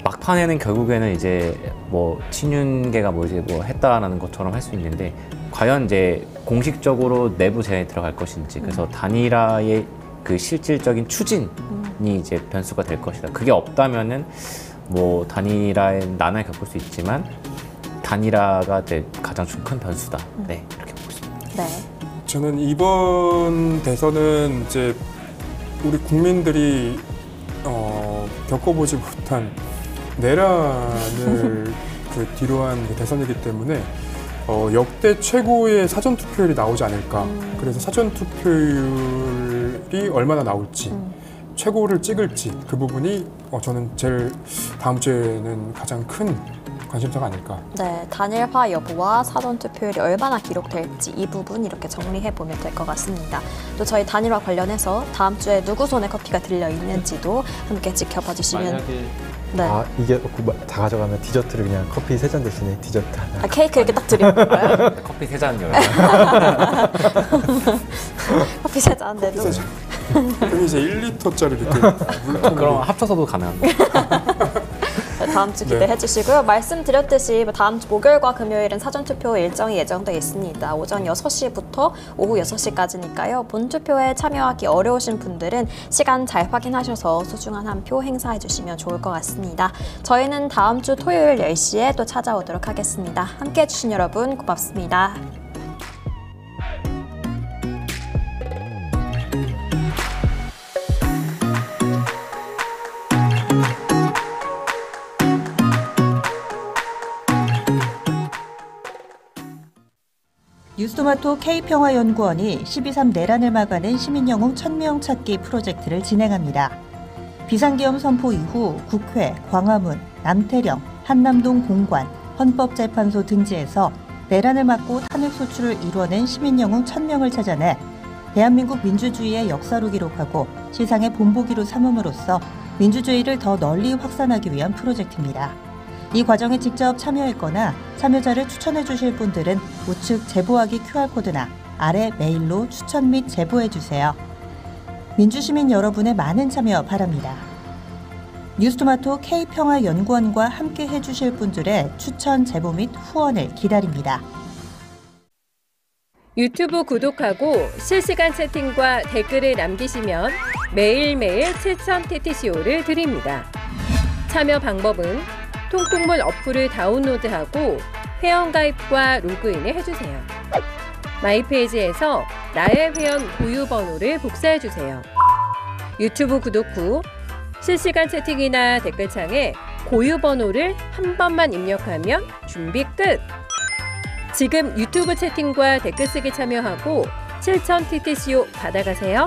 막판에는 결국에는 이제 뭐 친윤계가 뭐 이제 뭐 했다라는 것처럼 할 수 있는데 과연 이제 공식적으로 내부 제안이 들어갈 것인지, 그래서 단일화의 그 실질적인 추진이 이제 변수가 될 것이다. 그게 없다면은 뭐 단일화에 난을 겪을 수 있지만 단일화가 될 가장 큰 변수다. 네, 이렇게 보고 있습니다. 네. 저는 이번 대선은 이제 우리 국민들이 겪어보지 못한 내란을 그 뒤로한 그 대선이기 때문에 역대 최고의 사전 투표율이 나오지 않을까. 그래서 사전 투표율이 얼마나 나올지, 최고를 찍을지 그 부분이 저는 제일 다음 주에는 가장 큰 관심사가 아닐까. 네, 단일화 여부와 사전투표율이 얼마나 기록될지 이 부분 이렇게 정리해보면 될 것 같습니다. 또 저희 단일화 관련해서 다음 주에 누구 손에 커피가 들려 있는지도 함께 지켜봐 주시면 네. 아, 이게 다 가져가면 디저트를 그냥 커피 3잔 대신에 디저트 하나. 아, 케이크 이렇게 딱 드리는 건가요? 커피 3잔이요. 커피 3잔인데도. 그럼 이제 1리터짜리 이렇게 그럼 합쳐서도 가능합니다. 다음 주 기대해 네. 주시고요. 말씀드렸듯이 다음 주 목요일과 금요일은 사전투표 일정이 예정돼 있습니다. 오전 6시부터 오후 6시까지니까요. 본투표에 참여하기 어려우신 분들은 시간 잘 확인하셔서 소중한 한 표 행사해 주시면 좋을 것 같습니다. 저희는 다음 주 토요일 10시에 또 찾아오도록 하겠습니다. 함께해 주신 여러분 고맙습니다. 뉴스토마토 K평화연구원이 12.3 내란을 막아낸 시민영웅 1000명 찾기 프로젝트를 진행합니다. 비상계엄 선포 이후 국회, 광화문, 남태령, 한남동 공관, 헌법재판소 등지에서 내란을 막고 탄핵 소추를 이뤄낸 시민영웅 1000명을 찾아내 대한민국 민주주의의 역사로 기록하고 시상의 본보기로 삼음으로써 민주주의를 더 널리 확산하기 위한 프로젝트입니다. 이 과정에 직접 참여했거나 참여자를 추천해 주실 분들은 우측 제보하기 QR코드나 아래 메일로 추천 및 제보해 주세요. 민주시민 여러분의 많은 참여 바랍니다. 뉴스토마토 K평화연구원과 함께 해주실 분들의 추천, 제보 및 후원을 기다립니다. 유튜브 구독하고 실시간 채팅과 댓글을 남기시면 매일매일 7000TTCO를 드립니다. 참여 방법은 통통물 어플을 다운로드하고 회원가입과 로그인을 해주세요. 마이페이지에서 나의 회원 고유 번호를 복사해주세요. 유튜브 구독 후 실시간 채팅이나 댓글창에 고유 번호를 한 번만 입력하면 준비 끝! 지금 유튜브 채팅과 댓글 쓰기 참여하고 7000TTCO 받아가세요.